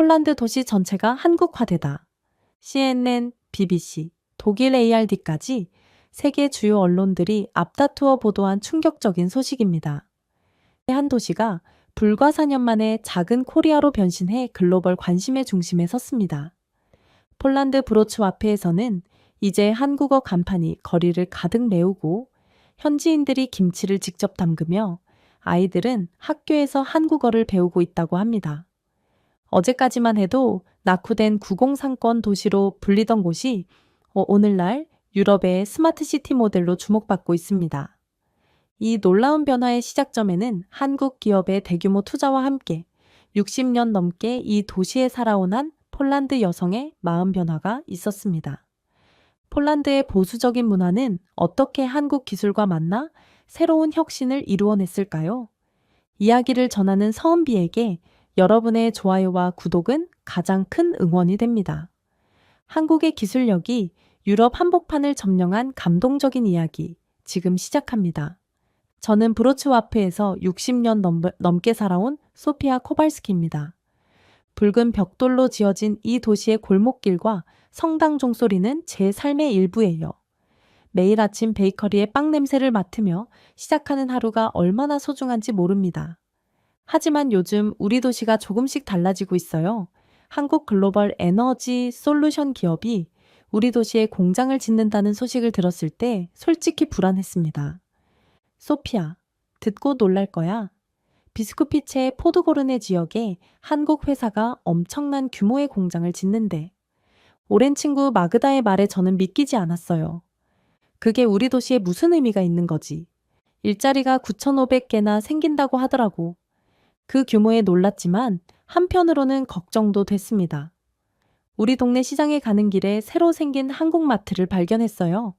폴란드 도시 전체가 한국화되다. CNN, BBC, 독일 ARD까지 세계 주요 언론들이 앞다투어 보도한 충격적인 소식입니다. 한 도시가 불과 4년 만에 작은 코리아로 변신해 글로벌 관심의 중심에 섰습니다. 폴란드 브로츠와프에서는 이제 한국어 간판이 거리를 가득 메우고 현지인들이 김치를 직접 담그며 아이들은 학교에서 한국어를 배우고 있다고 합니다. 어제까지만 해도 낙후된 구공상권 도시로 불리던 곳이 오늘날 유럽의 스마트시티 모델로 주목받고 있습니다. 이 놀라운 변화의 시작점에는 한국 기업의 대규모 투자와 함께 60년 넘게 이 도시에 살아온 한 폴란드 여성의 마음 변화가 있었습니다. 폴란드의 보수적인 문화는 어떻게 한국 기술과 만나 새로운 혁신을 이루어냈을까요? 이야기를 전하는 서은비에게 여러분의 좋아요와 구독은 가장 큰 응원이 됩니다. 한국의 기술력이 유럽 한복판을 점령한 감동적인 이야기, 지금 시작합니다. 저는 브로츠와프에서 60년 넘게 살아온 소피아 코발스키입니다. 붉은 벽돌로 지어진 이 도시의 골목길과 성당 종소리는 제 삶의 일부예요. 매일 아침 베이커리의 빵 냄새를 맡으며 시작하는 하루가 얼마나 소중한지 모릅니다. 하지만 요즘 우리 도시가 조금씩 달라지고 있어요. 한국 글로벌 에너지 솔루션 기업이 우리 도시에 공장을 짓는다는 소식을 들었을 때 솔직히 불안했습니다. 소피아, 듣고 놀랄 거야. 비스쿠피체의 포드고르네 지역에 한국 회사가 엄청난 규모의 공장을 짓는데 오랜 친구 마그다의 말에 저는 믿기지 않았어요. 그게 우리 도시에 무슨 의미가 있는 거지? 일자리가 9,500개나 생긴다고 하더라고. 그 규모에 놀랐지만 한편으로는 걱정도 됐습니다. 우리 동네 시장에 가는 길에 새로 생긴 한국마트를 발견했어요.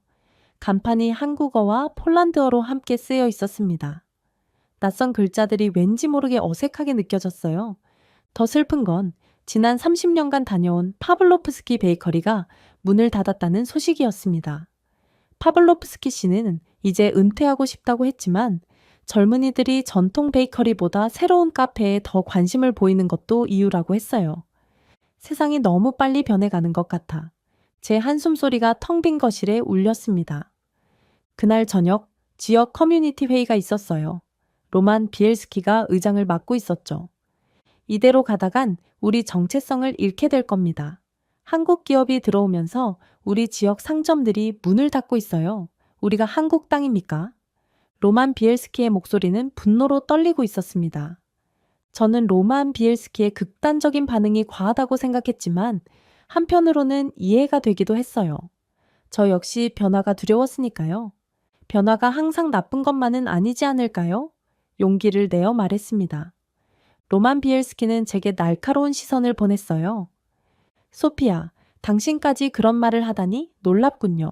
간판이 한국어와 폴란드어로 함께 쓰여 있었습니다. 낯선 글자들이 왠지 모르게 어색하게 느껴졌어요. 더 슬픈 건 지난 30년간 다녀온 파블로프스키 베이커리가 문을 닫았다는 소식이었습니다. 파블로프스키 씨는 이제 은퇴하고 싶다고 했지만 젊은이들이 전통 베이커리보다 새로운 카페에 더 관심을 보이는 것도 이유라고 했어요. 세상이 너무 빨리 변해가는 것 같아 제 한숨 소리가 텅 빈 거실에 울렸습니다. 그날 저녁 지역 커뮤니티 회의가 있었어요. 로만 비엘스키가 의장을 맡고 있었죠. 이대로 가다간 우리 정체성을 잃게 될 겁니다. 한국 기업이 들어오면서 우리 지역 상점들이 문을 닫고 있어요. 우리가 한국 땅입니까? 로만 비엘스키의 목소리는 분노로 떨리고 있었습니다. 저는 로만 비엘스키의 극단적인 반응이 과하다고 생각했지만 한편으로는 이해가 되기도 했어요. 저 역시 변화가 두려웠으니까요. 변화가 항상 나쁜 것만은 아니지 않을까요? 용기를 내어 말했습니다. 로만 비엘스키는 제게 날카로운 시선을 보냈어요. 소피아, 당신까지 그런 말을 하다니 놀랍군요.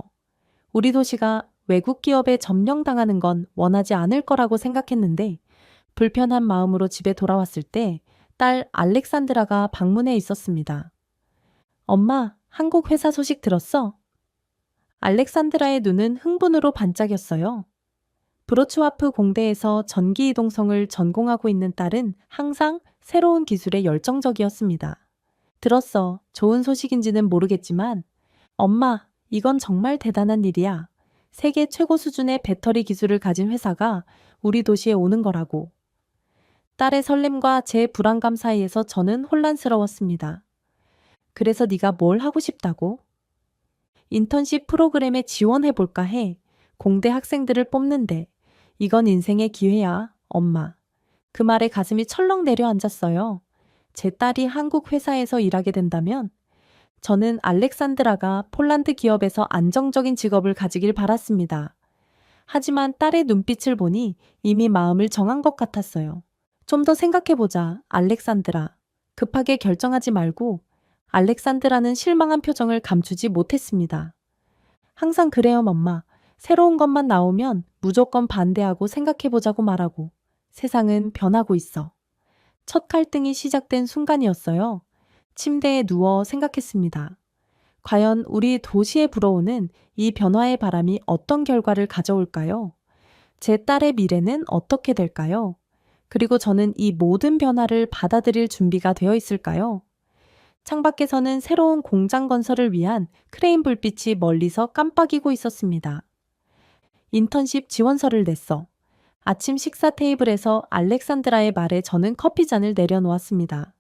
우리 도시가 외국 기업에 점령당하는 건 원하지 않을 거라고 생각했는데 불편한 마음으로 집에 돌아왔을 때 딸 알렉산드라가 방문해 있었습니다. 엄마, 한국 회사 소식 들었어? 알렉산드라의 눈은 흥분으로 반짝였어요. 브로츠와프 공대에서 전기 이동성을 전공하고 있는 딸은 항상 새로운 기술에 열정적이었습니다. 들었어. 좋은 소식인지는 모르겠지만 엄마, 이건 정말 대단한 일이야. 세계 최고 수준의 배터리 기술을 가진 회사가 우리 도시에 오는 거라고. 딸의 설렘과 제 불안감 사이에서 저는 혼란스러웠습니다. 그래서 네가 뭘 하고 싶다고? 인턴십 프로그램에 지원해볼까 해. 공대 학생들을 뽑는데 이건 인생의 기회야, 엄마. 그 말에 가슴이 철렁 내려앉았어요. 제 딸이 한국 회사에서 일하게 된다면 저는 알렉산드라가 폴란드 기업에서 안정적인 직업을 가지길 바랐습니다. 하지만 딸의 눈빛을 보니 이미 마음을 정한 것 같았어요. 좀 더 생각해보자, 알렉산드라. 급하게 결정하지 말고. 알렉산드라는 실망한 표정을 감추지 못했습니다. 항상 그래요, 엄마. 새로운 것만 나오면 무조건 반대하고 생각해보자고 말하고. 세상은 변하고 있어. 첫 갈등이 시작된 순간이었어요. 침대에 누워 생각했습니다. 과연 우리 도시에 불어오는 이 변화의 바람이 어떤 결과를 가져올까요? 제 딸의 미래는 어떻게 될까요? 그리고 저는 이 모든 변화를 받아들일 준비가 되어 있을까요? 창밖에서는 새로운 공장 건설을 위한 크레인 불빛이 멀리서 깜빡이고 있었습니다. 인턴십 지원서를 냈어. 아침 식사 테이블에서 알렉산드라의 말에 저는 커피잔을 내려놓았습니다.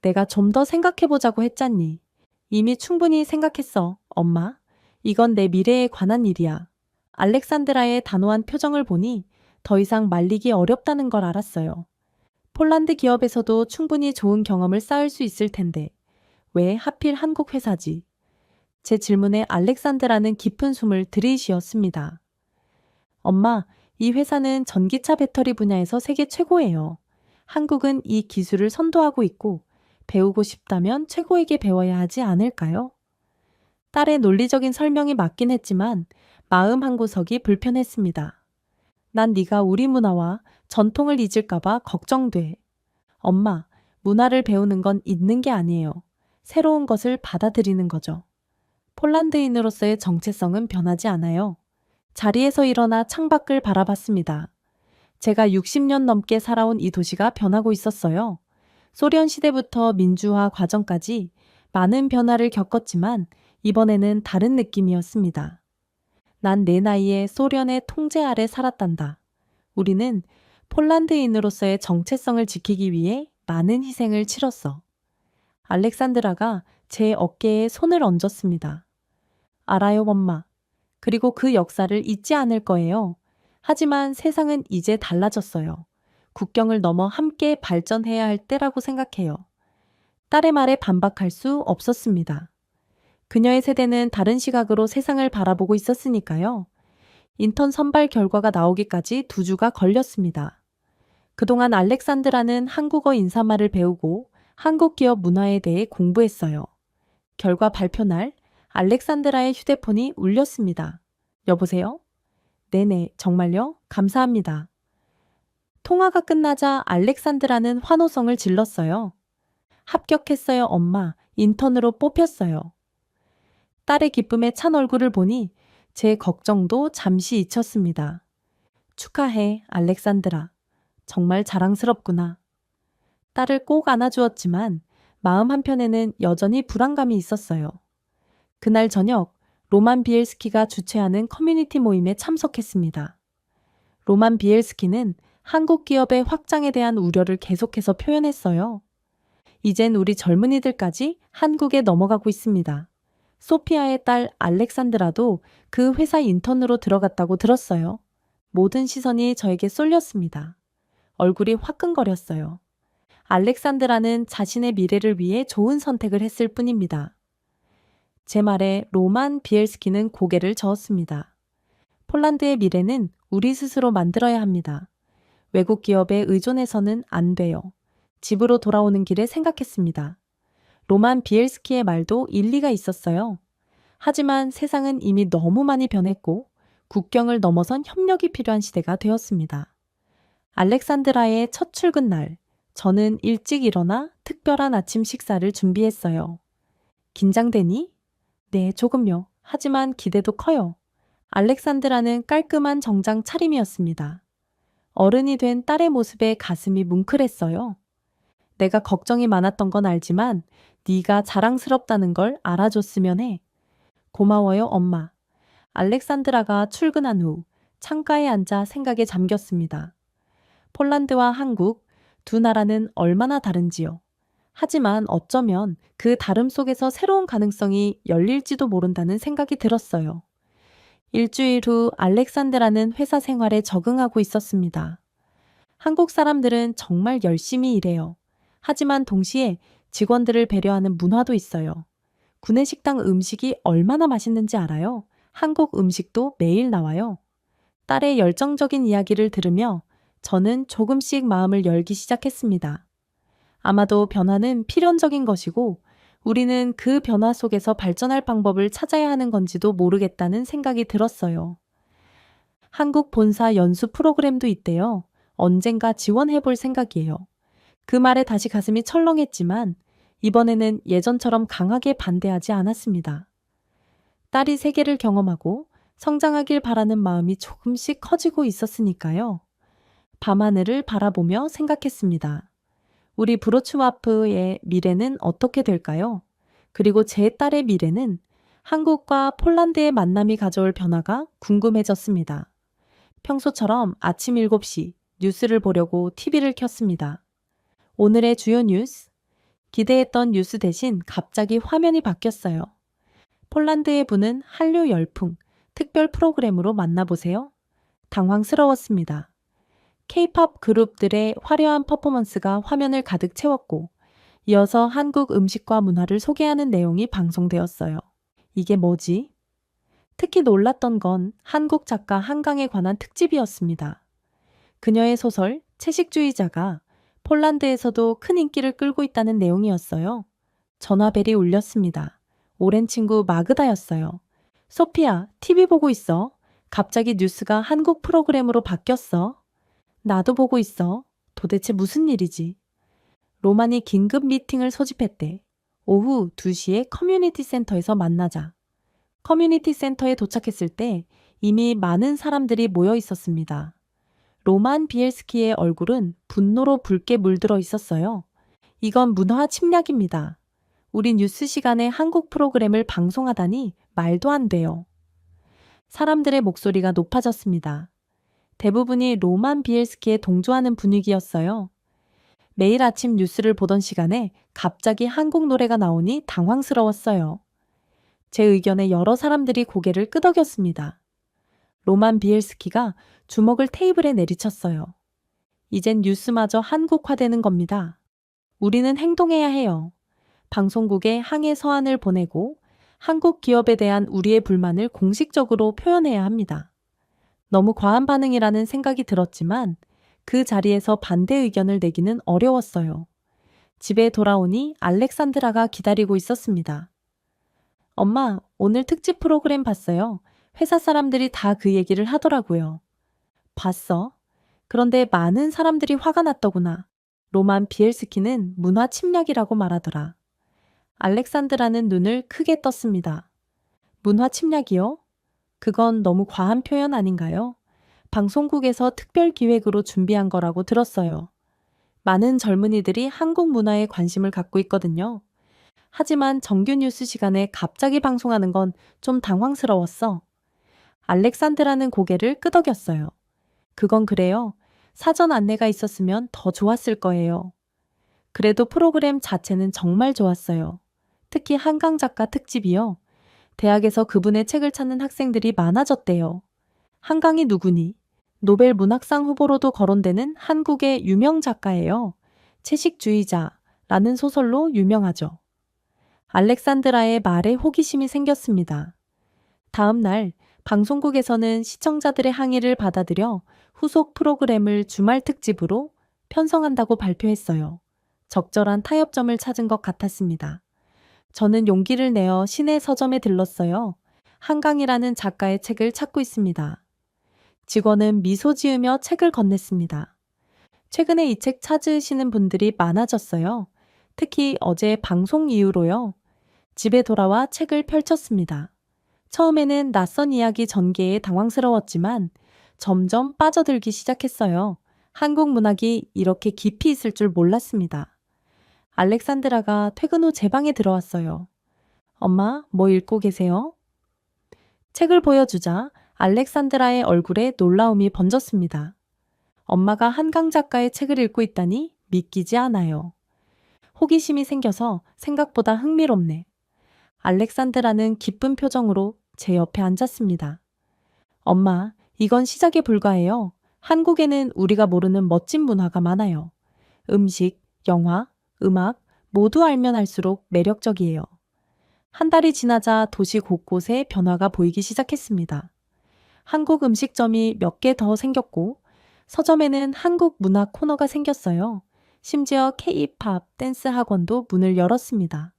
내가 좀 더 생각해보자고 했잖니. 이미 충분히 생각했어, 엄마. 이건 내 미래에 관한 일이야. 알렉산드라의 단호한 표정을 보니 더 이상 말리기 어렵다는 걸 알았어요. 폴란드 기업에서도 충분히 좋은 경험을 쌓을 수 있을 텐데 왜 하필 한국 회사지? 제 질문에 알렉산드라는 깊은 숨을 들이쉬었습니다. 엄마, 이 회사는 전기차 배터리 분야에서 세계 최고예요. 한국은 이 기술을 선도하고 있고 배우고 싶다면 최고에게 배워야 하지 않을까요? 딸의 논리적인 설명이 맞긴 했지만 마음 한구석이 불편했습니다. 난 네가 우리 문화와 전통을 잊을까봐 걱정돼. 엄마, 문화를 배우는 건 잊는 게 아니에요. 새로운 것을 받아들이는 거죠. 폴란드인으로서의 정체성은 변하지 않아요. 자리에서 일어나 창밖을 바라봤습니다. 제가 60년 넘게 살아온 이 도시가 변하고 있었어요. 소련 시대부터 민주화 과정까지 많은 변화를 겪었지만 이번에는 다른 느낌이었습니다. 난 내 나이에 소련의 통제 아래 살았단다. 우리는 폴란드인으로서의 정체성을 지키기 위해 많은 희생을 치렀어. 알렉산드라가 제 어깨에 손을 얹었습니다. 알아요, 엄마. 그리고 그 역사를 잊지 않을 거예요. 하지만 세상은 이제 달라졌어요. 국경을 넘어 함께 발전해야 할 때라고 생각해요. 딸의 말에 반박할 수 없었습니다. 그녀의 세대는 다른 시각으로 세상을 바라보고 있었으니까요. 인턴 선발 결과가 나오기까지 2주가 걸렸습니다. 그동안 알렉산드라는 한국어 인사말을 배우고 한국 기업 문화에 대해 공부했어요. 결과 발표 날 알렉산드라의 휴대폰이 울렸습니다. 여보세요? 네네, 정말요? 감사합니다. 통화가 끝나자 알렉산드라는 환호성을 질렀어요. 합격했어요, 엄마. 인턴으로 뽑혔어요. 딸의 기쁨에 찬 얼굴을 보니 제 걱정도 잠시 잊혔습니다. 축하해, 알렉산드라. 정말 자랑스럽구나. 딸을 꼭 안아주었지만 마음 한편에는 여전히 불안감이 있었어요. 그날 저녁 로만 비엘스키가 주최하는 커뮤니티 모임에 참석했습니다. 로만 비엘스키는 한국 기업의 확장에 대한 우려를 계속해서 표현했어요. 이젠 우리 젊은이들까지 한국에 넘어가고 있습니다. 소피아의 딸 알렉산드라도 그 회사 인턴으로 들어갔다고 들었어요. 모든 시선이 저에게 쏠렸습니다. 얼굴이 화끈거렸어요. 알렉산드라는 자신의 미래를 위해 좋은 선택을 했을 뿐입니다. 제 말에 로만 비엘스키는 고개를 저었습니다. 폴란드의 미래는 우리 스스로 만들어야 합니다. 외국 기업에 의존해서는 안 돼요. 집으로 돌아오는 길에 생각했습니다. 로만 비엘스키의 말도 일리가 있었어요. 하지만 세상은 이미 너무 많이 변했고 국경을 넘어선 협력이 필요한 시대가 되었습니다. 알렉산드라의 첫 출근 날, 저는 일찍 일어나 특별한 아침 식사를 준비했어요. 긴장되니? 네, 조금요. 하지만 기대도 커요. 알렉산드라는 깔끔한 정장 차림이었습니다. 어른이 된 딸의 모습에 가슴이 뭉클했어요. 내가 걱정이 많았던 건 알지만 네가 자랑스럽다는 걸 알아줬으면 해. 고마워요, 엄마. 알렉산드라가 출근한 후 창가에 앉아 생각에 잠겼습니다. 폴란드와 한국, 두 나라는 얼마나 다른지요. 하지만 어쩌면 그 다름 속에서 새로운 가능성이 열릴지도 모른다는 생각이 들었어요. 일주일 후 알렉산드라는 회사 생활에 적응하고 있었습니다. 한국 사람들은 정말 열심히 일해요. 하지만 동시에 직원들을 배려하는 문화도 있어요. 구내식당 음식이 얼마나 맛있는지 알아요? 한국 음식도 매일 나와요. 딸의 열정적인 이야기를 들으며 저는 조금씩 마음을 열기 시작했습니다. 아마도 변화는 필연적인 것이고 우리는 그 변화 속에서 발전할 방법을 찾아야 하는 건지도 모르겠다는 생각이 들었어요. 한국 본사 연수 프로그램도 있대요. 언젠가 지원해 볼 생각이에요. 그 말에 다시 가슴이 철렁했지만 이번에는 예전처럼 강하게 반대하지 않았습니다. 딸이 세계를 경험하고 성장하길 바라는 마음이 조금씩 커지고 있었으니까요. 밤하늘을 바라보며 생각했습니다. 우리 브로츠와프의 미래는 어떻게 될까요? 그리고 제 딸의 미래는 한국과 폴란드의 만남이 가져올 변화가 궁금해졌습니다. 평소처럼 아침 7시 뉴스를 보려고 TV를 켰습니다. 오늘의 주요 뉴스, 기대했던 뉴스 대신 갑자기 화면이 바뀌었어요. 폴란드에 부는 한류 열풍, 특별 프로그램으로 만나보세요. 당황스러웠습니다. K-팝 그룹들의 화려한 퍼포먼스가 화면을 가득 채웠고, 이어서 한국 음식과 문화를 소개하는 내용이 방송되었어요. 이게 뭐지? 특히 놀랐던 건 한국 작가 한강에 관한 특집이었습니다. 그녀의 소설 채식주의자가 폴란드에서도 큰 인기를 끌고 있다는 내용이었어요. 전화벨이 울렸습니다. 오랜 친구 마그다였어요. 소피야, TV 보고 있어. 갑자기 뉴스가 한국 프로그램으로 바뀌었어. 나도 보고 있어. 도대체 무슨 일이지? 로만이 긴급 미팅을 소집했대. 오후 2시에 커뮤니티 센터에서 만나자. 커뮤니티 센터에 도착했을 때 이미 많은 사람들이 모여 있었습니다. 로만 비엘스키의 얼굴은 분노로 붉게 물들어 있었어요. 이건 문화 침략입니다. 우리 뉴스 시간에 한국 프로그램을 방송하다니 말도 안 돼요. 사람들의 목소리가 높아졌습니다. 대부분이 로만 비엘스키에 동조하는 분위기였어요. 매일 아침 뉴스를 보던 시간에 갑자기 한국 노래가 나오니 당황스러웠어요. 제 의견에 여러 사람들이 고개를 끄덕였습니다. 로만 비엘스키가 주먹을 테이블에 내리쳤어요. 이젠 뉴스마저 한국화되는 겁니다. 우리는 행동해야 해요. 방송국에 항해 서한을 보내고 한국 기업에 대한 우리의 불만을 공식적으로 표현해야 합니다. 너무 과한 반응이라는 생각이 들었지만 그 자리에서 반대 의견을 내기는 어려웠어요. 집에 돌아오니 알렉산드라가 기다리고 있었습니다. 엄마, 오늘 특집 프로그램 봤어요. 회사 사람들이 다 그 얘기를 하더라고요. 봤어? 그런데 많은 사람들이 화가 났더구나. 로만 비엘스키는 문화 침략이라고 말하더라. 알렉산드라는 눈을 크게 떴습니다. 문화 침략이요? 그건 너무 과한 표현 아닌가요? 방송국에서 특별 기획으로 준비한 거라고 들었어요. 많은 젊은이들이 한국 문화에 관심을 갖고 있거든요. 하지만 정규 뉴스 시간에 갑자기 방송하는 건 좀 당황스러웠어. 알렉산드라는 고개를 끄덕였어요. 그건 그래요. 사전 안내가 있었으면 더 좋았을 거예요. 그래도 프로그램 자체는 정말 좋았어요. 특히 한강 작가 특집이요. 대학에서 그분의 책을 찾는 학생들이 많아졌대요. 한강이 누구니? 노벨 문학상 후보로도 거론되는 한국의 유명 작가예요. 채식주의자라는 소설로 유명하죠. 알렉산드라의 말에 호기심이 생겼습니다. 다음 날 방송국에서는 시청자들의 항의를 받아들여 후속 프로그램을 주말 특집으로 편성한다고 발표했어요. 적절한 타협점을 찾은 것 같았습니다. 저는 용기를 내어 시내 서점에 들렀어요. 한강이라는 작가의 책을 찾고 있습니다. 직원은 미소 지으며 책을 건넸습니다. 최근에 이 책 찾으시는 분들이 많아졌어요. 특히 어제 방송 이후로요. 집에 돌아와 책을 펼쳤습니다. 처음에는 낯선 이야기 전개에 당황스러웠지만 점점 빠져들기 시작했어요. 한국 문학이 이렇게 깊이 있을 줄 몰랐습니다. 알렉산드라가 퇴근 후 제 방에 들어왔어요. 엄마, 뭐 읽고 계세요? 책을 보여주자 알렉산드라의 얼굴에 놀라움이 번졌습니다. 엄마가 한강 작가의 책을 읽고 있다니 믿기지 않아요. 호기심이 생겨서 생각보다 흥미롭네. 알렉산드라는 기쁜 표정으로 제 옆에 앉았습니다. 엄마, 이건 시작에 불과해요. 한국에는 우리가 모르는 멋진 문화가 많아요. 음식, 영화, 음악 모두 알면 알수록 매력적이에요. 한 달이 지나자 도시 곳곳에 변화가 보이기 시작했습니다. 한국 음식점이 몇 개 더 생겼고 서점에는 한국 문화 코너가 생겼어요. 심지어 K-팝 댄스 학원도 문을 열었습니다.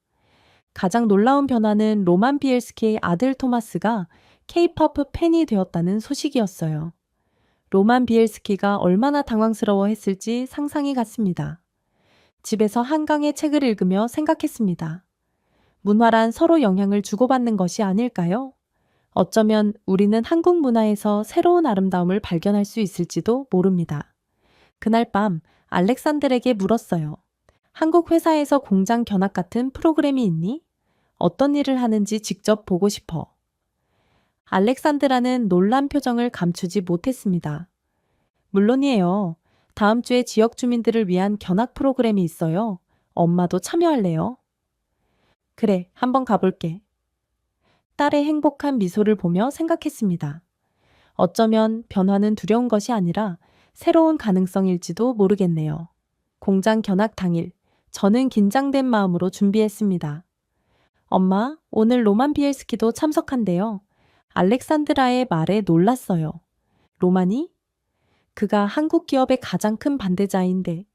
가장 놀라운 변화는 로만 비엘스키의 아들 토마스가 K-팝 팬이 되었다는 소식이었어요. 로만 비엘스키가 얼마나 당황스러워했을지 상상이 갔습니다. 집에서 한강의 책을 읽으며 생각했습니다. 문화란 서로 영향을 주고받는 것이 아닐까요? 어쩌면 우리는 한국 문화에서 새로운 아름다움을 발견할 수 있을지도 모릅니다. 그날 밤 알렉산드에게 물었어요. 한국 회사에서 공장 견학 같은 프로그램이 있니? 어떤 일을 하는지 직접 보고 싶어. 알렉산드라는 놀란 표정을 감추지 못했습니다. 물론이에요. 다음 주에 지역 주민들을 위한 견학 프로그램이 있어요. 엄마도 참여할래요? 그래, 한번 가볼게. 딸의 행복한 미소를 보며 생각했습니다. 어쩌면 변화는 두려운 것이 아니라 새로운 가능성일지도 모르겠네요. 공장 견학 당일, 저는 긴장된 마음으로 준비했습니다. 엄마, 오늘 로만 비엘스키도 참석한대요. 알렉산드라의 말에 놀랐어요. 로만이? 그가 한국 기업의 가장 큰 반대자인데.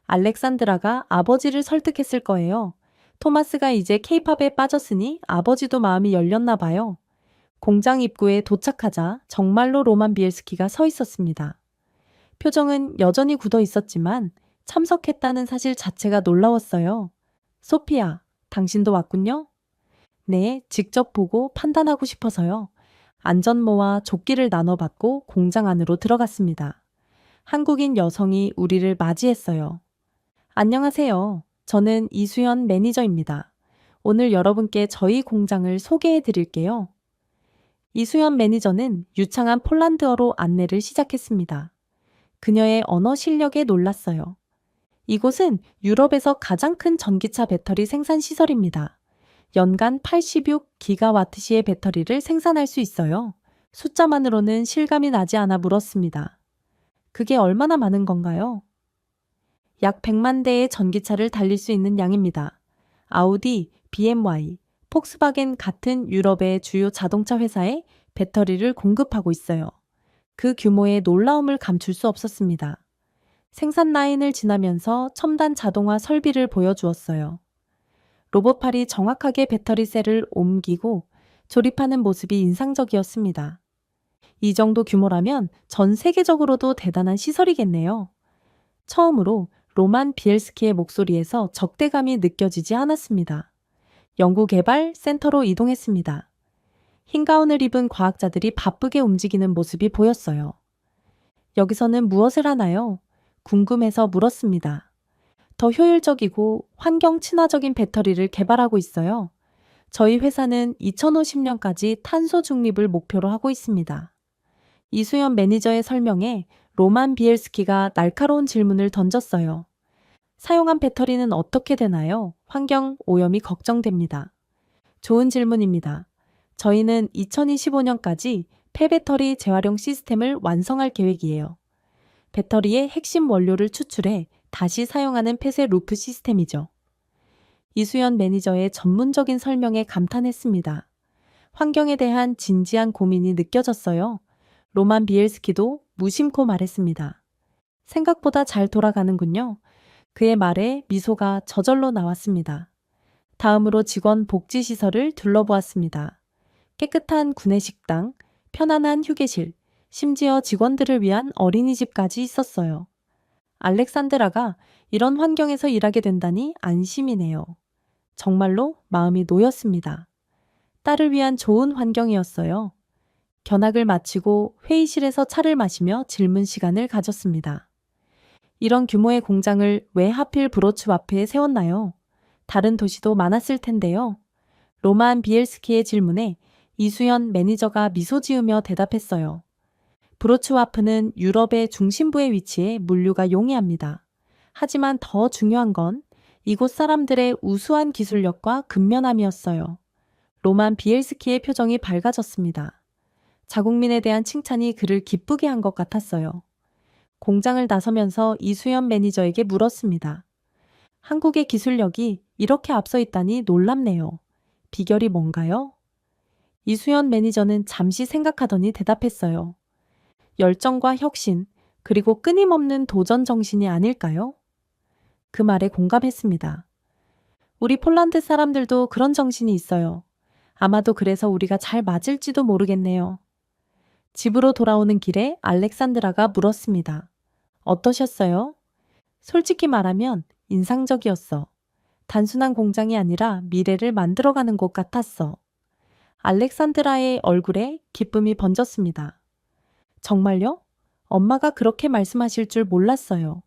알렉산드라가 아버지를 설득했을 거예요. 토마스가 이제 케이팝에 빠졌으니 아버지도 마음이 열렸나 봐요. 공장 입구에 도착하자 정말로 로만 비엘스키가 서 있었습니다. 표정은 여전히 굳어 있었지만 참석했다는 사실 자체가 놀라웠어요. 소피아, 당신도 왔군요? 네, 직접 보고 판단하고 싶어서요. 안전모와 조끼를 나눠받고 공장 안으로 들어갔습니다. 한국인 여성이 우리를 맞이했어요. 안녕하세요. 저는 이수연 매니저입니다. 오늘 여러분께 저희 공장을 소개해 드릴게요. 이수연 매니저는 유창한 폴란드어로 안내를 시작했습니다. 그녀의 언어 실력에 놀랐어요. 이곳은 유럽에서 가장 큰 전기차 배터리 생산 시설입니다. 연간 86기가와트시의 배터리를 생산할 수 있어요. 숫자만으로는 실감이 나지 않아 물었습니다. 그게 얼마나 많은 건가요? 약 100만 대의 전기차를 달릴 수 있는 양입니다. 아우디, BMW, 폭스바겐 같은 유럽의 주요 자동차 회사에 배터리를 공급하고 있어요. 그 규모의 놀라움을 감출 수 없었습니다. 생산 라인을 지나면서 첨단 자동화 설비를 보여주었어요. 로봇팔이 정확하게 배터리 셀을 옮기고 조립하는 모습이 인상적이었습니다. 이 정도 규모라면 전 세계적으로도 대단한 시설이겠네요. 처음으로 로만 비엘스키의 목소리에서 적대감이 느껴지지 않았습니다. 연구개발 센터로 이동했습니다. 흰 가운을 입은 과학자들이 바쁘게 움직이는 모습이 보였어요. 여기서는 무엇을 하나요? 궁금해서 물었습니다. 더 효율적이고 환경 친화적인 배터리를 개발하고 있어요. 저희 회사는 2050년까지 탄소 중립을 목표로 하고 있습니다. 이수연 매니저의 설명에 로만 비엘스키가 날카로운 질문을 던졌어요. 사용한 배터리는 어떻게 되나요? 환경 오염이 걱정됩니다. 좋은 질문입니다. 저희는 2025년까지 폐배터리 재활용 시스템을 완성할 계획이에요. 배터리의 핵심 원료를 추출해 다시 사용하는 폐쇄 루프 시스템이죠. 이수연 매니저의 전문적인 설명에 감탄했습니다. 환경에 대한 진지한 고민이 느껴졌어요. 로만 비엘스키도 무심코 말했습니다. 생각보다 잘 돌아가는군요. 그의 말에 미소가 저절로 나왔습니다. 다음으로 직원 복지시설을 둘러보았습니다. 깨끗한 구내식당, 편안한 휴게실, 심지어 직원들을 위한 어린이집까지 있었어요. 알렉산드라가 이런 환경에서 일하게 된다니 안심이네요. 정말로 마음이 놓였습니다. 딸을 위한 좋은 환경이었어요. 견학을 마치고 회의실에서 차를 마시며 질문 시간을 가졌습니다. 이런 규모의 공장을 왜 하필 브로츠 와프에 세웠나요? 다른 도시도 많았을 텐데요. 로만 비엘스키의 질문에 이수연 매니저가 미소 지으며 대답했어요. 브로츠와프는 유럽의 중심부에 위치해 물류가 용이합니다. 하지만 더 중요한 건 이곳 사람들의 우수한 기술력과 근면함이었어요. 로만 비엘스키의 표정이 밝아졌습니다. 자국민에 대한 칭찬이 그를 기쁘게 한 것 같았어요. 공장을 나서면서 이수연 매니저에게 물었습니다. 한국의 기술력이 이렇게 앞서 있다니 놀랍네요. 비결이 뭔가요? 이수연 매니저는 잠시 생각하더니 대답했어요. 열정과 혁신, 그리고 끊임없는 도전 정신이 아닐까요? 그 말에 공감했습니다. 우리 폴란드 사람들도 그런 정신이 있어요. 아마도 그래서 우리가 잘 맞을지도 모르겠네요. 집으로 돌아오는 길에 알렉산드라가 물었습니다. 어떠셨어요? 솔직히 말하면 인상적이었어. 단순한 공장이 아니라 미래를 만들어가는 곳 같았어. 알렉산드라의 얼굴에 기쁨이 번졌습니다. 정말요? 엄마가 그렇게 말씀하실 줄 몰랐어요.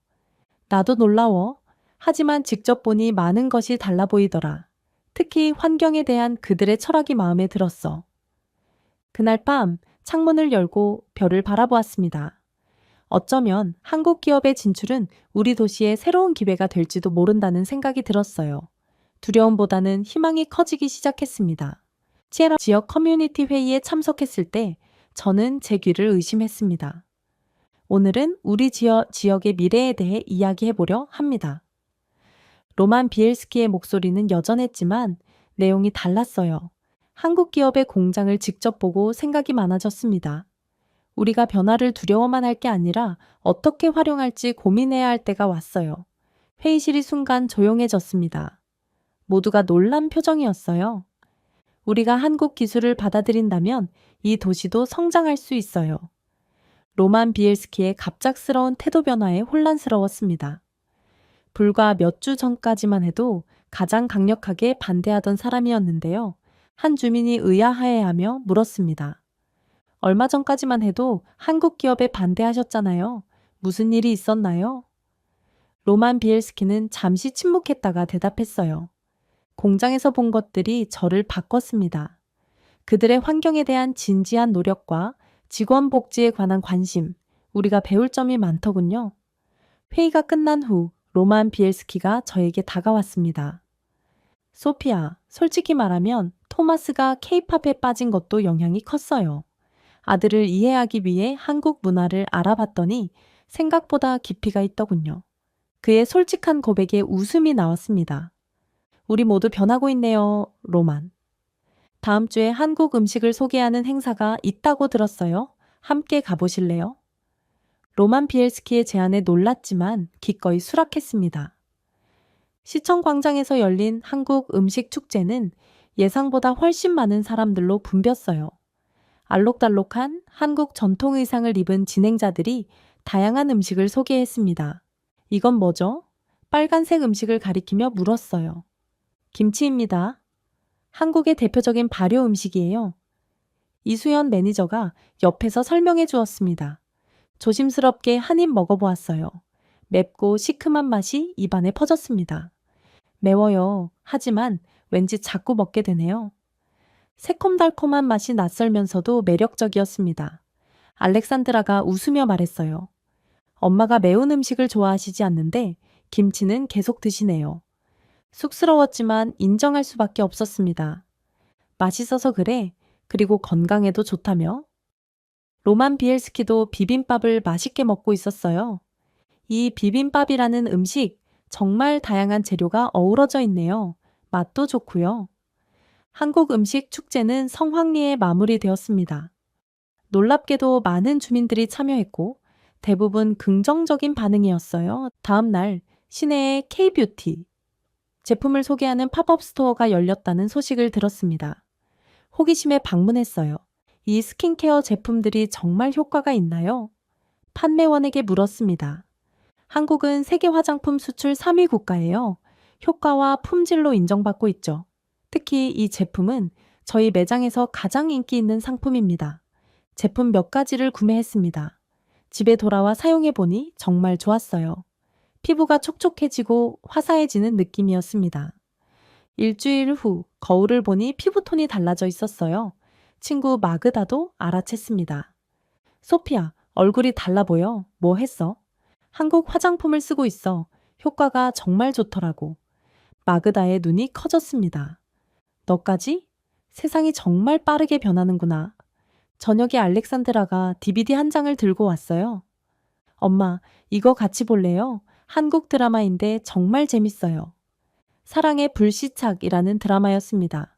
나도 놀라워. 하지만 직접 보니 많은 것이 달라 보이더라. 특히 환경에 대한 그들의 철학이 마음에 들었어. 그날 밤 창문을 열고 별을 바라보았습니다. 어쩌면 한국 기업의 진출은 우리 도시의 새로운 기회가 될지도 모른다는 생각이 들었어요. 두려움보다는 희망이 커지기 시작했습니다. 시에라 지역 커뮤니티 회의에 참석했을 때 저는 제 귀를 의심했습니다. 오늘은 우리 지역의 미래에 대해 이야기해보려 합니다. 로만 비엘스키의 목소리는 여전했지만 내용이 달랐어요. 한국 기업의 공장을 직접 보고 생각이 많아졌습니다. 우리가 변화를 두려워만 할 게 아니라 어떻게 활용할지 고민해야 할 때가 왔어요. 회의실이 순간 조용해졌습니다. 모두가 놀란 표정이었어요. 우리가 한국 기술을 받아들인다면 이 도시도 성장할 수 있어요. 로만 비엘스키의 갑작스러운 태도 변화에 혼란스러웠습니다. 불과 몇 주 전까지만 해도 가장 강력하게 반대하던 사람이었는데요. 한 주민이 의아해하며 물었습니다. 얼마 전까지만 해도 한국 기업에 반대하셨잖아요. 무슨 일이 있었나요? 로만 비엘스키는 잠시 침묵했다가 대답했어요. 공장에서 본 것들이 저를 바꿨습니다. 그들의 환경에 대한 진지한 노력과 직원 복지에 관한 관심, 우리가 배울 점이 많더군요. 회의가 끝난 후 로만 비엘스키가 저에게 다가왔습니다. 소피아, 솔직히 말하면 토마스가 케이팝에 빠진 것도 영향이 컸어요. 아들을 이해하기 위해 한국 문화를 알아봤더니 생각보다 깊이가 있더군요. 그의 솔직한 고백에 웃음이 나왔습니다. 우리 모두 변하고 있네요, 로만. 다음 주에 한국 음식을 소개하는 행사가 있다고 들었어요. 함께 가보실래요? 로만 비엘스키의 제안에 놀랐지만 기꺼이 수락했습니다. 시청 광장에서 열린 한국 음식 축제는 예상보다 훨씬 많은 사람들로 붐볐어요. 알록달록한 한국 전통 의상을 입은 진행자들이 다양한 음식을 소개했습니다. 이건 뭐죠? 빨간색 음식을 가리키며 물었어요. 김치입니다. 한국의 대표적인 발효 음식이에요. 이수연 매니저가 옆에서 설명해 주었습니다. 조심스럽게 한 입 먹어보았어요. 맵고 시큼한 맛이 입안에 퍼졌습니다. 매워요. 하지만 왠지 자꾸 먹게 되네요. 새콤달콤한 맛이 낯설면서도 매력적이었습니다. 알렉산드라가 웃으며 말했어요. 엄마가 매운 음식을 좋아하시지 않는데 김치는 계속 드시네요. 쑥스러웠지만 인정할 수밖에 없었습니다. 맛있어서 그래. 그리고 건강에도 좋다며. 로만 비엘스키도 비빔밥을 맛있게 먹고 있었어요. 이 비빔밥이라는 음식 정말 다양한 재료가 어우러져 있네요. 맛도 좋고요. 한국 음식 축제는 성황리에 마무리되었습니다. 놀랍게도 많은 주민들이 참여했고 대부분 긍정적인 반응이었어요. 다음 날 시내에 K-뷰티 제품을 소개하는 팝업 스토어가 열렸다는 소식을 들었습니다. 호기심에 방문했어요. 이 스킨케어 제품들이 정말 효과가 있나요? 판매원에게 물었습니다. 한국은 세계 화장품 수출 3위 국가예요. 효과와 품질로 인정받고 있죠. 특히 이 제품은 저희 매장에서 가장 인기 있는 상품입니다. 제품 몇 가지를 구매했습니다. 집에 돌아와 사용해보니 정말 좋았어요. 피부가 촉촉해지고 화사해지는 느낌이었습니다. 일주일 후 거울을 보니 피부톤이 달라져 있었어요. 친구 마그다도 알아챘습니다. 소피아, 얼굴이 달라 보여. 뭐 했어? 한국 화장품을 쓰고 있어. 효과가 정말 좋더라고. 마그다의 눈이 커졌습니다. 너까지? 세상이 정말 빠르게 변하는구나. 저녁에 알렉산드라가 DVD 한 장을 들고 왔어요. 엄마, 이거 같이 볼래요? 한국 드라마인데 정말 재밌어요. 사랑의 불시착이라는 드라마였습니다.